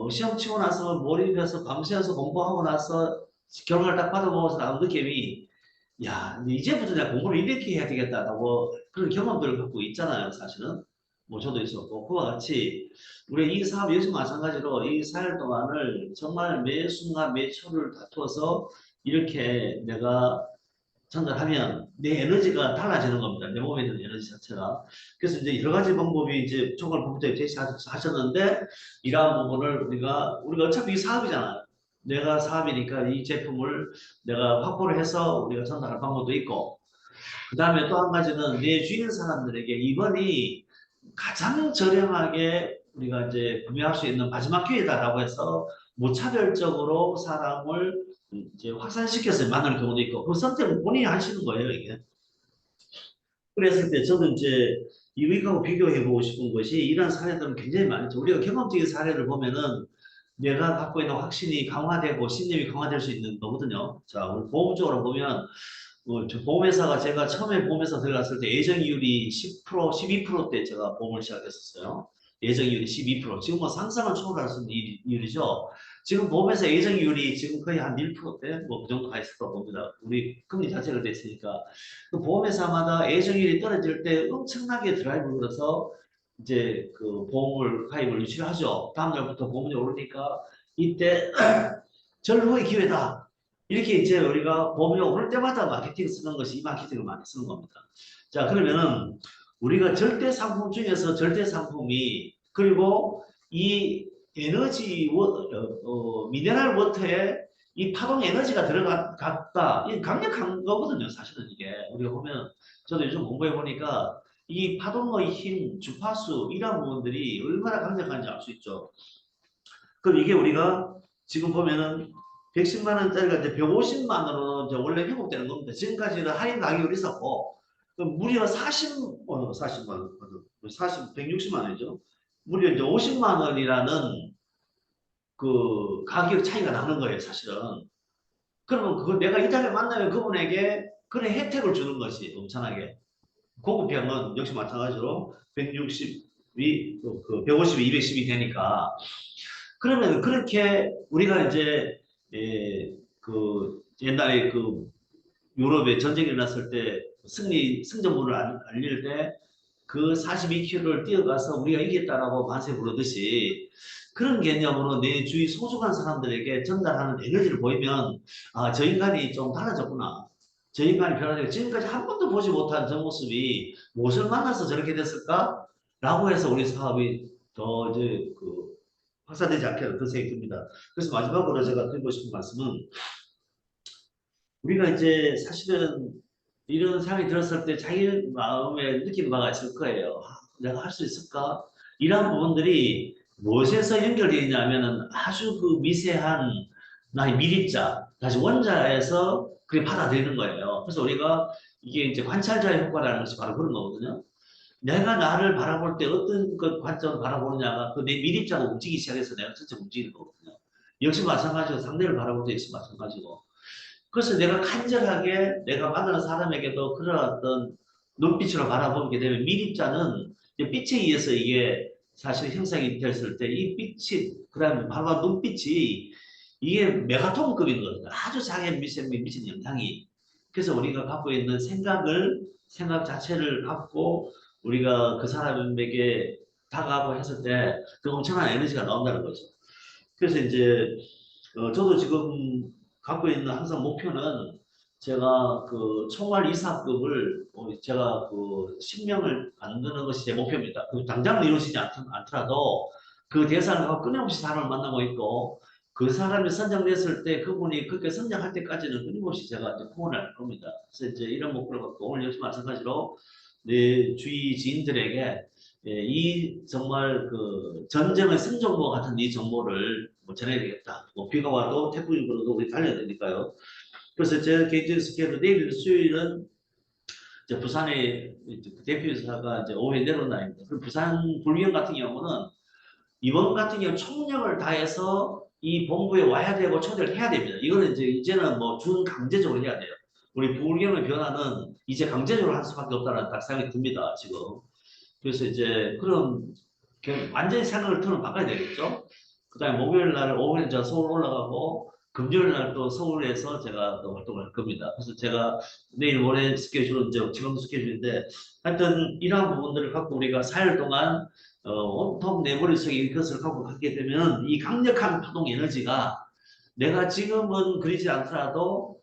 시험 치고 나서 몰입해서 밤새서 공부하고 나서 결과를 딱 받아보면서 나온 느낌이 야, 이제부터 내가 공부를 이렇게 해야 되겠다라고 그런 경험들을 갖고 있잖아요, 사실은. 뭐 저도 있었고 그와 같이 우리 이 사업 역시 마찬가지로 이 4일 동안을 정말 매 순간 매 초를 다투어서 이렇게 내가 전달하면 내 에너지가 달라지는 겁니다. 내 몸에 있는 에너지 자체가. 그래서 이제 여러 가지 방법이 이제 총괄 본부장님 제시하셨는데 이러한 부분을 우리가 어차피 이 사업이잖아요. 내가 사업이니까 이 제품을 내가 확보를 해서 우리가 전달할 방법도 있고 그 다음에 또 한 가지는 내 주위의 사람들에게 이번이 가장 저렴하게 우리가 이제 구매할 수 있는 마지막 기회다라고 해서 무차별적으로 사람을 이제 확산시켜서 만나는 경우도 있고 그 선택은 본인이 하시는 거예요, 이게. 그랬을 때 저도 이제 이익하고 비교해보고 싶은 것이 이런 사례들은 굉장히 많죠. 우리가 경험적인 사례를 보면은 내가 갖고 있는 확신이 강화되고 신념이 강화될 수 있는 거거든요. 자, 우리 보험 쪽으로 보면 보험회사가 제가 처음에 보험회사 들어갔을 때 예정이율이 10%, 12%대 제가 보험을 시작했었어요. 예정이율이 12%. 지금 뭐 상상을 초월할 수 있는 이율이죠. 지금 보험회사 예정이율이 지금 거의 한 1%대 뭐 그 정도 가 있을 거 봅니다. 우리 금리 자체가 됐으니까. 그 보험회사마다 예정이율이 떨어질 때 엄청나게 드라이브를 걸어서 이제 그 보험을 가입을 유치를 하죠. 다음 날부터 보험이 오르니까 이때 절호의 기회다. 이렇게 이제 우리가 보험이 오를 때마다 마케팅 쓰는 것이 이 마케팅을 많이 쓰는 겁니다. 자, 그러면은 우리가 절대 상품 중에서 절대 상품이 그리고 이 에너지 미네랄 워터에 이 파동 에너지가 들어갔다. 이 강력한 거거든요, 사실은 이게. 우리가 보면 저도 요즘 공부해 보니까 이 파동의 힘, 주파수 이런 부분들이 얼마나 강력한지 알 수 있죠. 그럼 이게 우리가 지금 보면은 110만 원짜리가 이제 150만 원으로 이제 원래 회복되는 겁니다. 지금까지는 할인 가격이 있었고, 무려 40만 원, 160만 원이죠. 무려 이제 50만 원이라는 그 가격 차이가 나는 거예요, 사실은. 그러면 그걸 내가 이 자리에 만나면 그분에게 그런 혜택을 주는 것이 엄청나게. 고급형은 역시 마찬가지로 160이, 150이 210이 되니까. 그러면 그렇게 우리가 이제 그 옛날에 그 유럽에 전쟁이 일어났을 때 승전물을 알릴 때 그 42km를 뛰어가서 우리가 이겼다라고 만세 부르듯이 그런 개념으로 내 주위 소중한 사람들에게 전달하는 에너지를 보이면 아, 저 인간이 좀 달라졌구나. 저 인간이 변화되고 지금까지 한 번도 보지 못한 저 모습이 무엇을 만나서 저렇게 됐을까? 라고 해서 우리 사업이 더 이제 그 확산되지 않게 그런 생각이 듭니다. 그래서 마지막으로 제가 드리고 싶은 말씀은 우리가 이제 사실은 이런 생각이 들었을 때 자기 마음에 느끼는 바가 있을 거예요. 아, 내가 할 수 있을까? 이런 부분들이 무엇에서 연결되어 있냐면은 아주 그 미세한 나의 밀입자, 다시 원자에서 그게 받아들이는 거예요. 그래서 우리가 이게 이제 관찰자의 효과라는 것이 바로 그런 거거든요. 내가 나를 바라볼 때 어떤 그 관점을 바라보느냐가 그 내 밀입자가 움직이기 시작해서 내가 전체 움직이는 거거든요. 역시 마찬가지로 상대를 바라볼 때 역시 마찬가지고. 그래서 내가 간절하게 내가 만나는 사람에게도 그런 어떤 눈빛으로 바라보게 되면 밀입자는 이제 빛에 의해서 이게 사실 형성이 됐을 때 이 빛이 그다음에 바로 눈빛이 이게 메가톤급인 거거든요. 아주 작은 미친 영향이. 그래서 우리가 갖고 있는 생각 자체를 갖고 우리가 그 사람에게 다가가고 했을 때 그 엄청난 에너지가 나온다는 거죠. 그래서 이제 저도 지금 갖고 있는 항상 목표는 제가 그 총알 이사급을 제가 그 10명을 만드는 것이 제 목표입니다. 그 당장은 이루어지지 않더라도 그 대상을 갖고 끊임없이 사람을 만나고 있고 그 사람이 선정됐을 때 그분이 그렇게 선정할 때까지는 끊임없이 제가 이제 후원할 겁니다. 그래서 이제 이런 목표를 갖고 오늘 역시 마찬가지로 내 주위 지인들에게 이 정말 그 전쟁의 승정보 같은 이 정보를 뭐 전해야 되겠다. 뭐 비가 와도 태풍이 불어도 우리 달려야 되니까요. 그래서 제 개인적인 스케일로 내일 수요일은 이제 부산의 대표이사가 이제 오후에 내려온 날입니다. 그럼 부산 불경 같은 경우는 이번 같은 경우 총력을 다해서 이 본부에 와야 되고 초대를 해야 됩니다. 이거는 이제는 뭐 준강제적으로 해야 돼요. 우리 불경의 변화는 이제 강제적으로 할 수밖에 없다는 딱 생각이 듭니다. 지금. 그래서 이제 그런 완전히 생각을 틀어 바꿔야 되겠죠. 그다음에 목요일 날 오후에 이제 서울 올라가고 금요일 날 또 서울에서 제가 또 활동을 할 겁니다. 그래서 제가 내일 모레 스케줄은 이제 지방 스케줄인데 하여튼 이러한 부분들을 갖고 우리가 4일 동안 온통 내 머릿속에 이것을 갖고 갖게 되면 이 강력한 파동 에너지가 내가 지금은 그리지 않더라도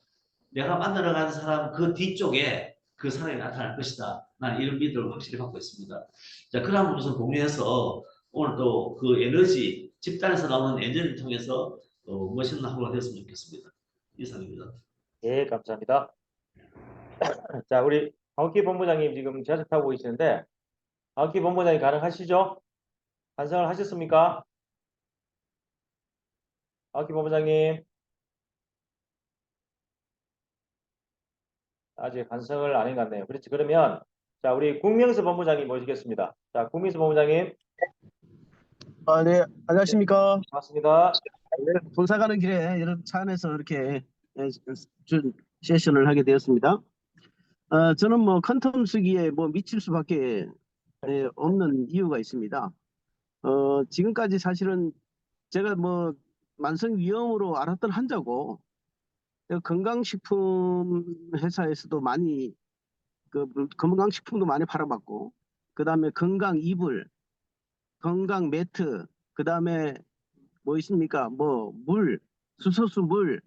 내가 만나러 가는 사람 그 뒤쪽에 그 사람이 나타날 것이다. 나는 이런 믿음을 확실히 갖고 있습니다. 자, 그런 부분을 공유해서 오늘 또 그 에너지, 집단에서 나오는 에너지를 통해서 멋있는 하루가 되었으면 좋겠습니다. 이상입니다. 예, 감사합니다. 자, 우리 박기 본부장님 지금 지하철 타고 계시는데 박기 본부장님 가능하시죠? 반성을 하셨습니까? 박기 본부장님 아직 반성을 안 해갔네요. 그렇지. 그러면 자, 우리 국명수 본부장님 모시겠습니다. 자, 국명수 본부장님 네, 안녕하십니까. 반갑습니다. 본사 가는 길에 여러 차 안에서 이렇게 준 세션을 하게 되었습니다. 저는 뭐 컨텀 쓰기에 뭐 미칠 수밖에 없는 이유가 있습니다. 지금까지 사실은 제가 뭐 만성 위염으로 알았던 환자고 건강식품 회사에서도 많이 건강식품도 많이 팔아봤고 그 다음에 건강 이불, 건강 매트, 그 다음에 뭐 있습니까? 뭐 물, 수소수 물,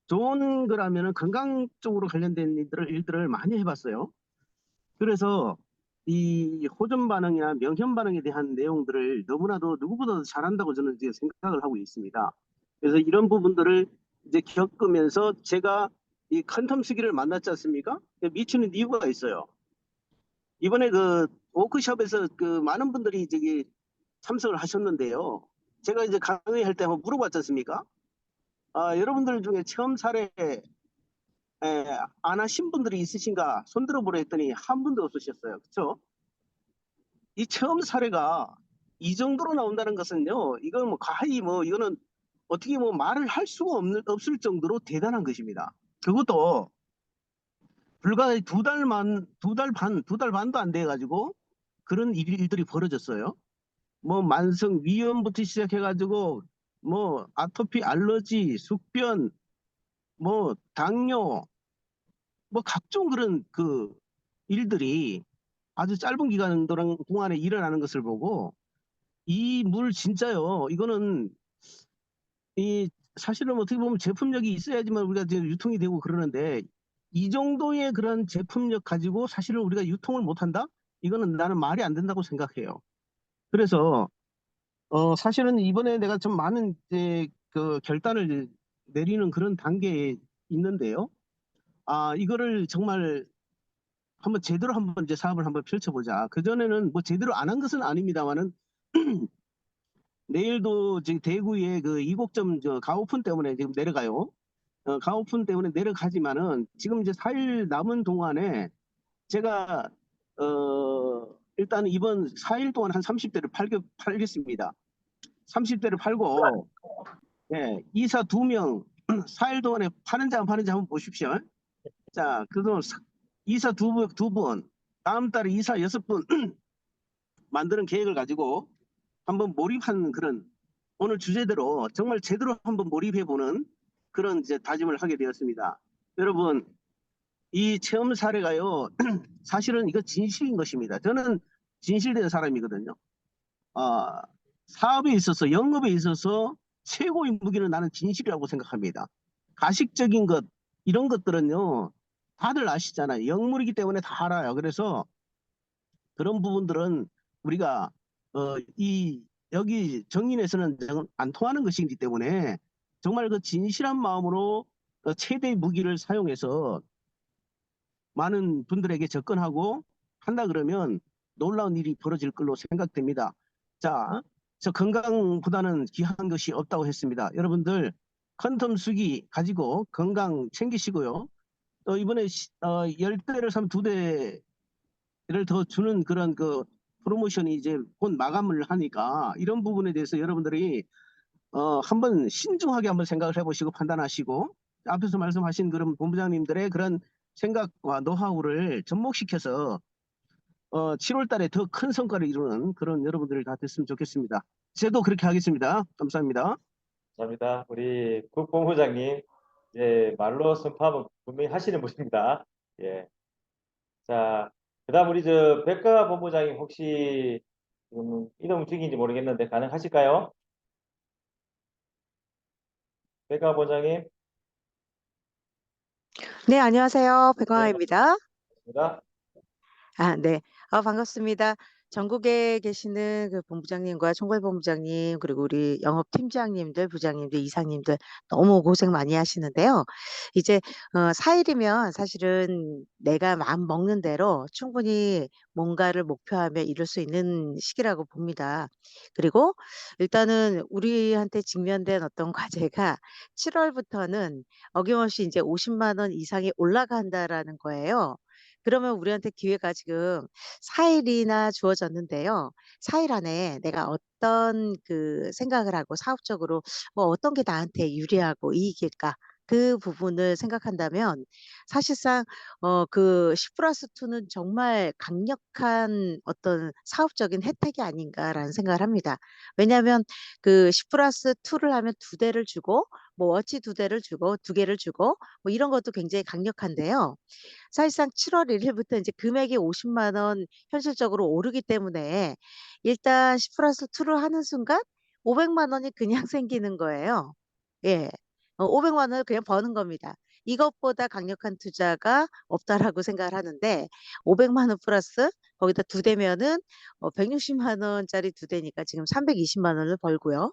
좋은 거라면은 건강 쪽으로 관련된 일들을 많이 해봤어요. 그래서 이 호전 반응이나 명현 반응에 대한 내용들을 너무나도 누구보다도 잘한다고 저는 이제 생각을 하고 있습니다. 그래서 이런 부분들을 이제 겪으면서 제가 이 컨텀 쓰기를 만났지 않습니까? 미치는 이유가 있어요. 이번에 그 워크숍에서 그 많은 분들이 저기 참석을 하셨는데요. 제가 이제 강의할 때 한번 물어봤지 않습니까? 여러분들 중에 체험 사례 안 하신 분들이 있으신가 손 들어보라 했더니 한 분도 없으셨어요. 그렇죠? 이 체험 사례가 이 정도로 나온다는 것은요. 이건 뭐 가히 뭐 이거는 어떻게 뭐 말을 할 수가 없을 정도로 대단한 것입니다. 그것도 불과 두 달 반도 안 돼 가지고 그런 일들이 벌어졌어요. 뭐 만성 위염부터 시작해가지고 뭐 아토피 알러지, 숙변, 뭐 당뇨, 뭐 각종 그런 그 일들이 아주 짧은 기간 동안에 일어나는 것을 보고 이 물 진짜요. 이거는 이 사실은 어떻게 보면 제품력이 있어야지만 우리가 지금 유통이 되고 그러는데 이 정도의 그런 제품력 가지고 사실은 우리가 유통을 못한다? 이거는 나는 말이 안 된다고 생각해요. 그래서 사실은 이번에 내가 좀 많은 그 결단을 내리는 그런 단계에 있는데요. 이거를 정말 한번 제대로 한번 이제 사업을 한번 펼쳐보자. 그전에는 뭐 제대로 안 한 것은 아닙니다만은 내일도 지금 대구에 그 이곡점 저 가오픈 때문에 지금 내려가요. 가오픈 때문에 내려가지만은 지금 이제 4일 남은 동안에 제가 일단 이번 4일 동안 한 30대를 팔겠습니다. 30대를 팔고 예, 이사 2명 4일 동안에 파는지 안 파는지 한번 보십시오. 자, 그동안 이사 두 분, 다음 달에 이사 6분 만드는 계획을 가지고 한번 몰입하는 그런 오늘 주제대로 정말 제대로 한번 몰입해보는 그런 이제 다짐을 하게 되었습니다. 여러분, 이 체험 사례가요, 사실은 이거 진실인 것입니다. 저는 진실된 사람이거든요. 사업에 있어서, 영업에 있어서 최고의 무기는 나는 진실이라고 생각합니다. 가식적인 것, 이런 것들은요, 다들 아시잖아요. 영물이기 때문에 다 알아요. 그래서 그런 부분들은 우리가, 여기 정인에서는 안 통하는 것이기 때문에 정말 그 진실한 마음으로 최대의 무기를 사용해서 많은 분들에게 접근하고 한다 그러면 놀라운 일이 벌어질 걸로 생각됩니다. 자, 저 건강보다는 귀한 것이 없다고 했습니다. 여러분들 컨텀 수기 가지고 건강 챙기시고요. 또 이번에 10대를 사면 2대를 더 주는 그런 그 프로모션이 이제 곧 마감을 하니까 이런 부분에 대해서 여러분들이 한번 신중하게 한번 생각을 해보시고 판단하시고 앞에서 말씀하신 그런 본부장님들의 그런 생각과 노하우를 접목시켜서 7월 달에 더 큰 성과를 이루는 그런 여러분들이 다 됐으면 좋겠습니다. 저도 그렇게 하겠습니다. 감사합니다. 감사합니다. 우리 국본부장님, 예, 말로 선포하면 분명히 하시는 분입니다. 예. 자, 그다음 우리 저 백가 본부장님 혹시 지금 이동 중인지 모르겠는데 가능하실까요? 백가 본부장님, 네, 안녕하세요. 네, 백광아입니다. 반갑습니다. 네. 반갑습니다. 전국에 계시는 그 본부장님과 총괄본부장님, 그리고 우리 영업팀장님들, 부장님들, 이사님들 너무 고생 많이 하시는데요. 이제 4일이면 사실은 내가 마음 먹는 대로 충분히 뭔가를 목표하며 이룰 수 있는 시기라고 봅니다. 그리고 일단은 우리한테 직면된 어떤 과제가 7월부터는 어김없이 이제 50만 원 이상이 올라간다라는 거예요. 그러면 우리한테 기회가 지금 4일이나 주어졌는데요. 4일 안에 내가 어떤 그 생각을 하고 사업적으로 어떤 게 나한테 유리하고 이익일까? 그 부분을 생각한다면 사실상 그 10+2는 정말 강력한 어떤 사업적인 혜택이 아닌가라는 생각을 합니다. 왜냐하면 그 10+2를 하면 2대를 주고 뭐 워치 2대를 주고 2개를 주고 뭐 이런 것도 굉장히 강력한데요. 사실상 7월 1일부터 이제 금액이 50만 원 현실적으로 오르기 때문에 일단 10+2를 하는 순간 500만 원이 그냥 생기는 거예요. 예. 500만 원을 그냥 버는 겁니다. 이것보다 강력한 투자가 없다라고 생각을 하는데 500만 원 플러스 거기다 2대면은 160만 원짜리 2대니까 지금 320만 원을 벌고요.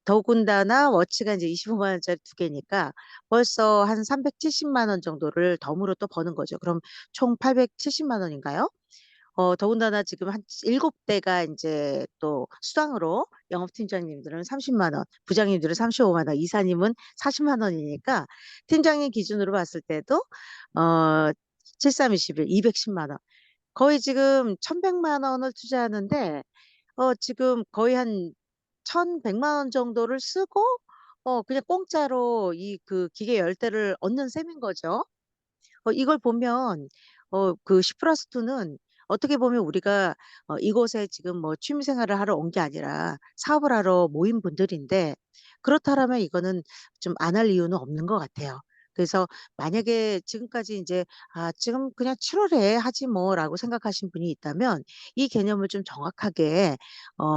더군다나 워치가 이제 25만 원짜리 2개니까 벌써 한 370만 원 정도를 덤으로 또 버는 거죠. 그럼 총 870만 원인가요? 더군다나 지금 한 7대가 인제 또 수당으로 영업팀장님들은 30만 원, 부장님들은 35만 원, 이사님은 40만 원이니까 팀장님 기준으로 봤을 때도 7321 210만 원. 거의 지금 1,100만 원을 투자하는데 지금 거의 한 1,100만 원 정도를 쓰고 그냥 공짜로 이 그 기계 10대를 얻는 셈인 거죠. 이걸 보면 그 10+2는 어떻게 보면 우리가 이곳에 지금 뭐 취미 생활을 하러 온 게 아니라 사업을 하러 모인 분들인데 그렇다라면 이거는 좀 안 할 이유는 없는 것 같아요. 그래서 만약에 지금까지 인제 '아 지금 그냥 7월에 하지 뭐.'라고 생각하신 분이 있다면 이 개념을 좀 정확하게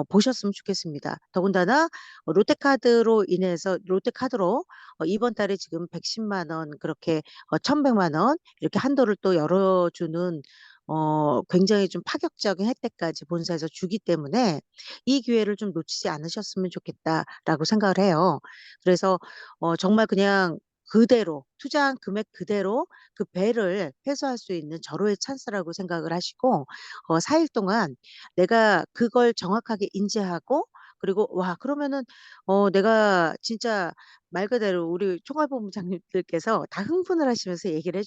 보셨으면 좋겠습니다. 더군다나 롯데카드로 인해서 롯데카드로 이번 달에 지금 110만 원 그렇게 1,100만 원 이렇게 한도를 또 열어주는 굉장히 좀 파격적인 혜택까지 본사에서 주기 때문에 '이 기회를 좀 놓치지 않으셨으면 좋겠다.'라고 생각을 해요. 그래서 정말 그냥 그대로 투자한 금액 그대로 그 배를 회수할 수 있는 절호의 찬스라고 생각을 하시고 4일 동안 내가 그걸 정확하게 인지하고 그리고 와 그러면은 내가 진짜 말 그대로 우리 총괄본부장님들께서 다 흥분을 하시면서 얘기를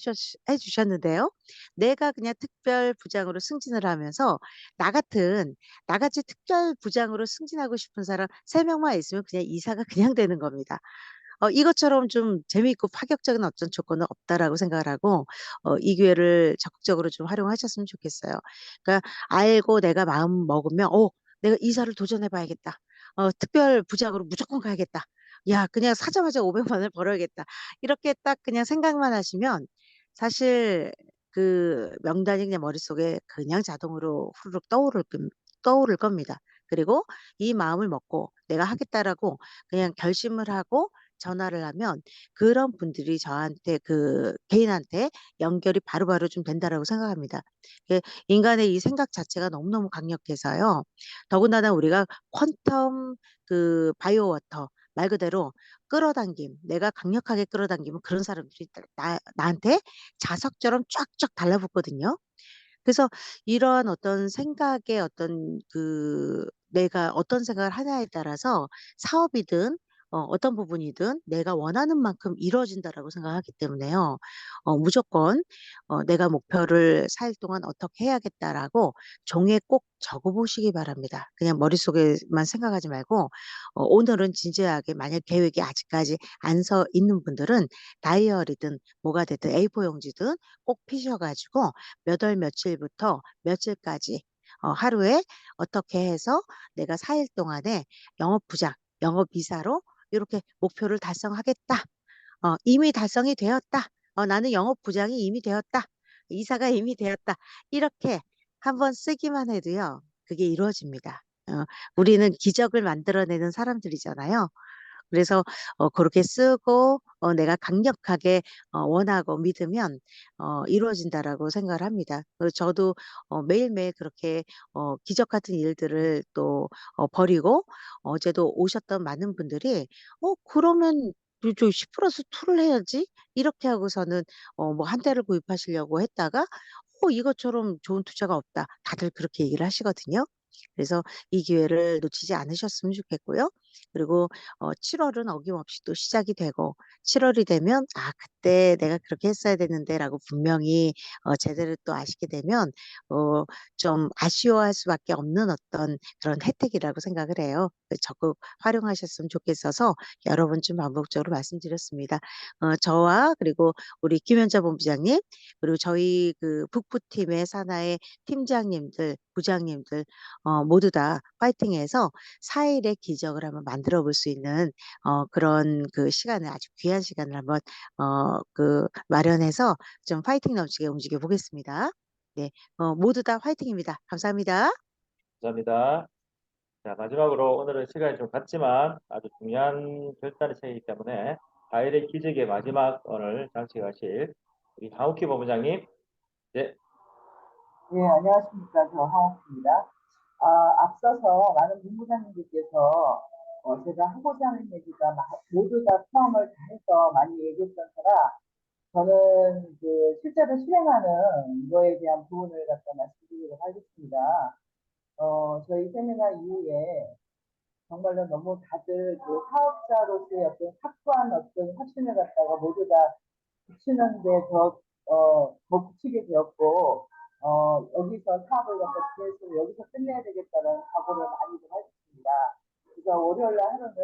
해 주셨는데요. 내가 그냥 특별부장으로 승진을 하면서 나 같은 나같이 특별부장으로 승진하고 싶은 사람 3 명만 있으면 그냥 이사가 그냥 되는 겁니다. 이것처럼 좀 재미있고 파격적인 어떤 조건은 없다라고 생각을 하고 이 기회를 적극적으로 좀 활용하셨으면 좋겠어요. 그러니까 알고 내가 마음 먹으면 '내가 이사를 도전해 봐야겠다. 특별 부장으로 무조건 가야겠다. 야 그냥 사자마자 500만 원을 벌어야겠다.' 이렇게 딱 그냥 생각만 하시면 사실 그 명단이 그냥 머릿속에 그냥 자동으로 후루룩 떠오를 겁니다. 그리고 이 마음을 먹고 '내가 하겠다.'라고 그냥 결심을 하고 전화를 하면 그런 분들이 저한테 그 개인한테 연결이 바로바로 좀 된다라고 생각합니다. 인간의 이 생각 자체가 너무너무 강력해서요. 더군다나 우리가 퀀텀 그 바이오 워터 말 그대로 끌어당김, 내가 강력하게 끌어당기면 그런 사람들이 나한테 자석처럼 쫙쫙 달라붙거든요. 그래서 이러한 어떤 생각의 어떤 그 내가 어떤 생각을 하냐에 따라서 사업이든 어떤 부분이든 내가 원하는 만큼 이루어진다라고 생각하기 때문에요. 무조건 '내가 목표를 4일 동안 어떻게 해야겠다.'라고 종이에 꼭 적어 보시기 바랍니다. 그냥 머릿속에만 생각하지 말고 오늘은 진지하게 만약 계획이 아직까지 안 서 있는 분들은 다이어리든 뭐가 됐든 A4 용지든 꼭 피셔 가지고 몇 월 며칠부터 며칠까지 하루에 어떻게 해서 내가 4일 동안에 영업부장, 영업이사로 요렇게 목표를 달성하겠다. 이미 달성이 되었다. 나는 영업부장이 이미 되었다. 이사가 이미 되었다. 이렇게 한번 쓰기만 해도요. 그게 이루어집니다. 우리는 기적을 만들어내는 사람들이잖아요. 그래서 그렇게 쓰고 내가 강력하게 원하고 믿으면 이루어진다라고 생각을 합니다. 저도 매일매일 그렇게 기적 같은 일들을 또 벌이고 어제도 오셨던 많은 분들이 그러면 저 10+2를 해야지." 이렇게 하고서는 뭐 한 대를 구입하시려고 했다가 이것처럼 좋은 투자가 없다." 다들 그렇게 얘기를 하시거든요. 그래서 이 기회를 놓치지 않으셨으면 좋겠고요. 그리고 7 월은 어김없이 또 시작이 되고 7 월이 되면 '아 그때 내가 그렇게 했어야 됐는데.'라고 분명히 제대로 또 아시게 되면 어 좀 아쉬워할 수밖에 없는 어떤 그런 혜택이라고 생각을 해요. 적극 활용하셨으면 좋겠어서 여러 번 좀 반복적으로 말씀드렸습니다. 저와 그리고 우리 김현자 본부장님 그리고 저희 그 북부팀의 산하의 팀장님들, 부장님들 모두 다 파이팅해서 4 일의 기적을 한번 만들어 볼 수 있는 그런 그 시간을 아주 귀한 시간을 한번 마련해서 좀 파이팅 넘치게 움직여 보겠습니다. 네. 모두 다 화이팅입니다. 감사합니다. 감사합니다. 자, 마지막으로 오늘은 시간이 좀 갔지만 아주 중요한 결단의 차이기 때문에 과일의 기적의 마지막 언을 장식하실 우리 하우키 본부장님. 네, 네, 안녕하십니까. 저 하옥입니다. 앞서서 많은 본부장님들께서 제가 하고자 하는 얘기가 모두 다 포함을 다 해서 많이 얘기했던 터라 저는 그 실제로 실행하는 이거에 대한 부분을 갖다 말씀드리도록 하겠습니다. 저희 세미나 이후에 정말로 너무 다들 그 사업자로서의 어떤 확고한 어떤 확신을 갖다가 모두 다 붙이는데 더 붙이게 되었고, 여기서 사업을 갖다 계속 여기서 끝내야 되겠다는 각오를 많이들 하셨습니다. 그래서 월요일 날 하루는,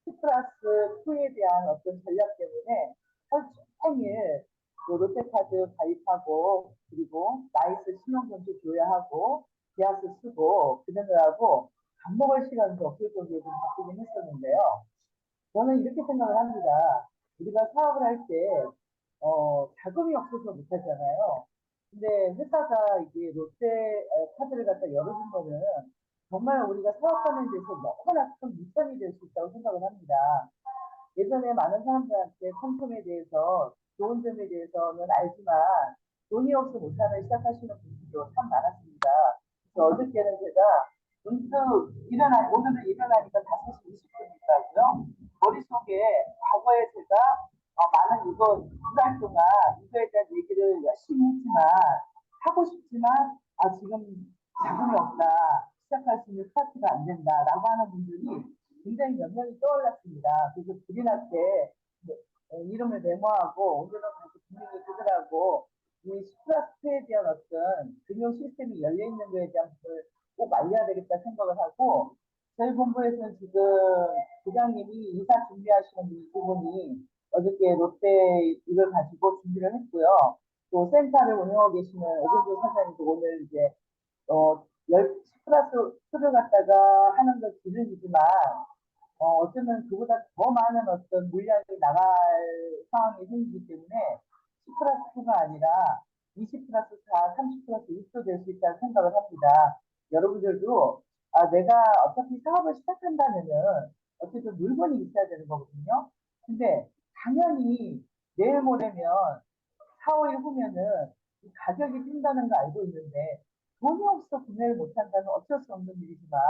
10+2에 대한 어떤 전략 때문에 하루 종일 그 롯데카드 가입하고, 그리고 나이스 신용점수 조회하고, 계약서 쓰고, 그러느라고 밥 먹을 시간도 없을 정도로 좀 바쁘긴 했었는데요. 저는 이렇게 생각을 합니다. 우리가 사업을 할 때, 자금이 없어서 못하잖아요. 근데 회사가 이게 롯데 카드를 갖다 열어준 거는 정말 우리가 사업하는 데서 너무나 큰 미션이 될 수 있다고 생각을 합니다. 예전에 많은 사람들한테 컴컴에 대해서 좋은 점에 대해서는 알지만 돈이 없어 못하는 시작하시는 분들도 참 많았습니다. 그래서 어저께는 제가 문득 오늘은 일어나니까 5시 20분이더라고요. 머릿속에 과거에 제가 많은 이거 2달 동안 이거에 대한 얘기를 열심히 했지만 하고 싶지만 지금 자금이 없다. 시작할 수 있는 스타트가 안 된다라고 하는 분들이 굉장히 몇 명이 떠올랐습니다. 그래서 그린한테 이름을 메모하고 오늘은 다시 분명히 그들하고 이 10+2에 대한 어떤 금융 시스템이 열려 있는 거에 대한 것을 꼭 알려야 되겠다 생각을 하고 저희 본부에서는 지금 부장님이 이사 준비하시는 이 부분이 어저께 롯데 이걸 가지고 준비를 했고요. 또 센터를 운영하고 계시는 오근조 사장님도 오늘 이제 10+2를 갖다가 하는 걸 기준이지만 어쩌면 그보다 더 많은 어떤 물량이 나갈 상황이 생기기 때문에 10+2가 아니라 20+4, 30+6도 될 수 있다는 생각을 합니다. 여러분들도 내가 어차피 사업을 시작한다면은 어쨌든 물건이 있어야 되는 거거든요. 근데 당연히 내일 모레면 4, 5일 후면은 이 가격이 뛴다는 거 알고 있는데 돈이 없어 구매를 못한다는 어쩔 수 없는 일이지만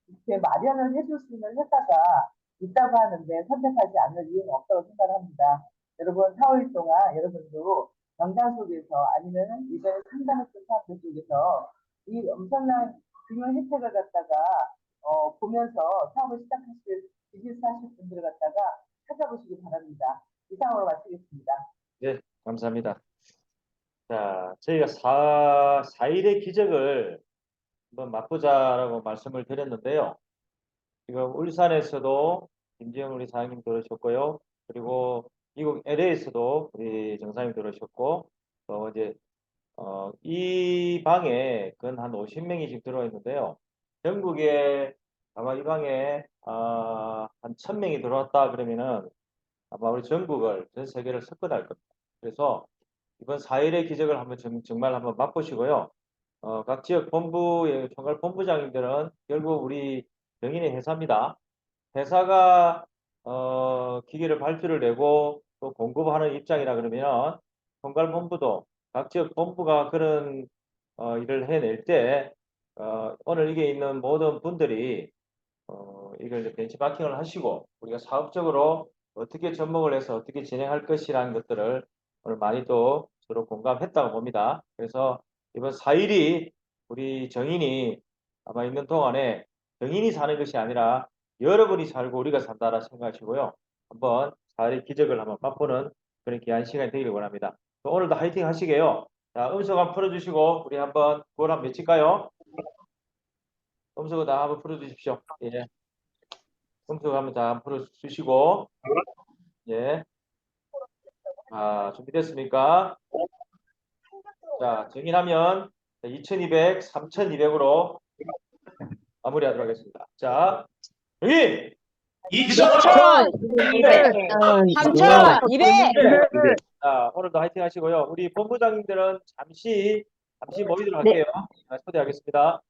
이렇게 마련을 해줄 수 있는 회사가 있다고 하는데 선택하지 않을 이유는 없다고 생각합니다. 여러분 4, 5일 동안 여러분도 명단 속에서 아니면 이전에 상담했던 사람들 속에서 이 엄청난 금융 혜택을 갖다가 보면서 사업을 시작하실 비즈니스 하실 분들을 갖다가 찾아보시기 바랍니다. 이상으로 마치겠습니다. 네, 감사합니다. 자, 저희가 4일의 기적을 한번 맛보자라고 말씀을 드렸는데요. 지금 울산에서도 김지영 우리 사장님 들어오셨고요. 그리고 미국 LA에서도 우리 정사님 들어오셨고, 또 이제 이 방에 근 한 50명이 지금 들어와 있는데요. 전국에 아마 이 방에 한 1000명이 들어왔다 그러면은 아마 우리 전국을 전 세계를 석권할 겁니다. 그래서 이번 4일의 기적을 한번 정말 한번 맛보시고요. 각 지역 본부의 총괄 본부장님들은 결국 우리 병인의 회사입니다. 회사가 기계를 발주를 내고 또 공급하는 입장이라 그러면 총괄 본부도 각 지역 본부가 그런 일을 해낼 때 오늘 이게 있는 모든 분들이 이걸 이제 벤치마킹을 하시고 우리가 사업적으로 어떻게 접목을 해서 어떻게 진행할 것이라는 것들을 오늘 많이 또 서로 공감했다고 봅니다. 그래서 이번 4일이 우리 정인이 아마 있는 동안에 정인이 사는 것이 아니라 여러분이 살고 우리가 산다라 생각하시고요. 한번 4일의 기적을 한번 맛보는 그런 귀한 시간이 되기를 원합니다. 오늘도 화이팅 하시게요. 자, 음성 한번 풀어주시고 우리 한번 구월 한번 외칠까요? 음성을 다 한번 풀어주십시오. 예. 음성 한번 다 풀어주시고 예. 준비됐습니까? 자, 정인하면 2200, 3200으로 마무리하도록 하겠습니다. 자, 정인! 2,200, 3,200. 자, 오늘도 화이팅 하시고요. 우리 본부장님들은 잠시 모이도록 할게요. 초대하겠습니다.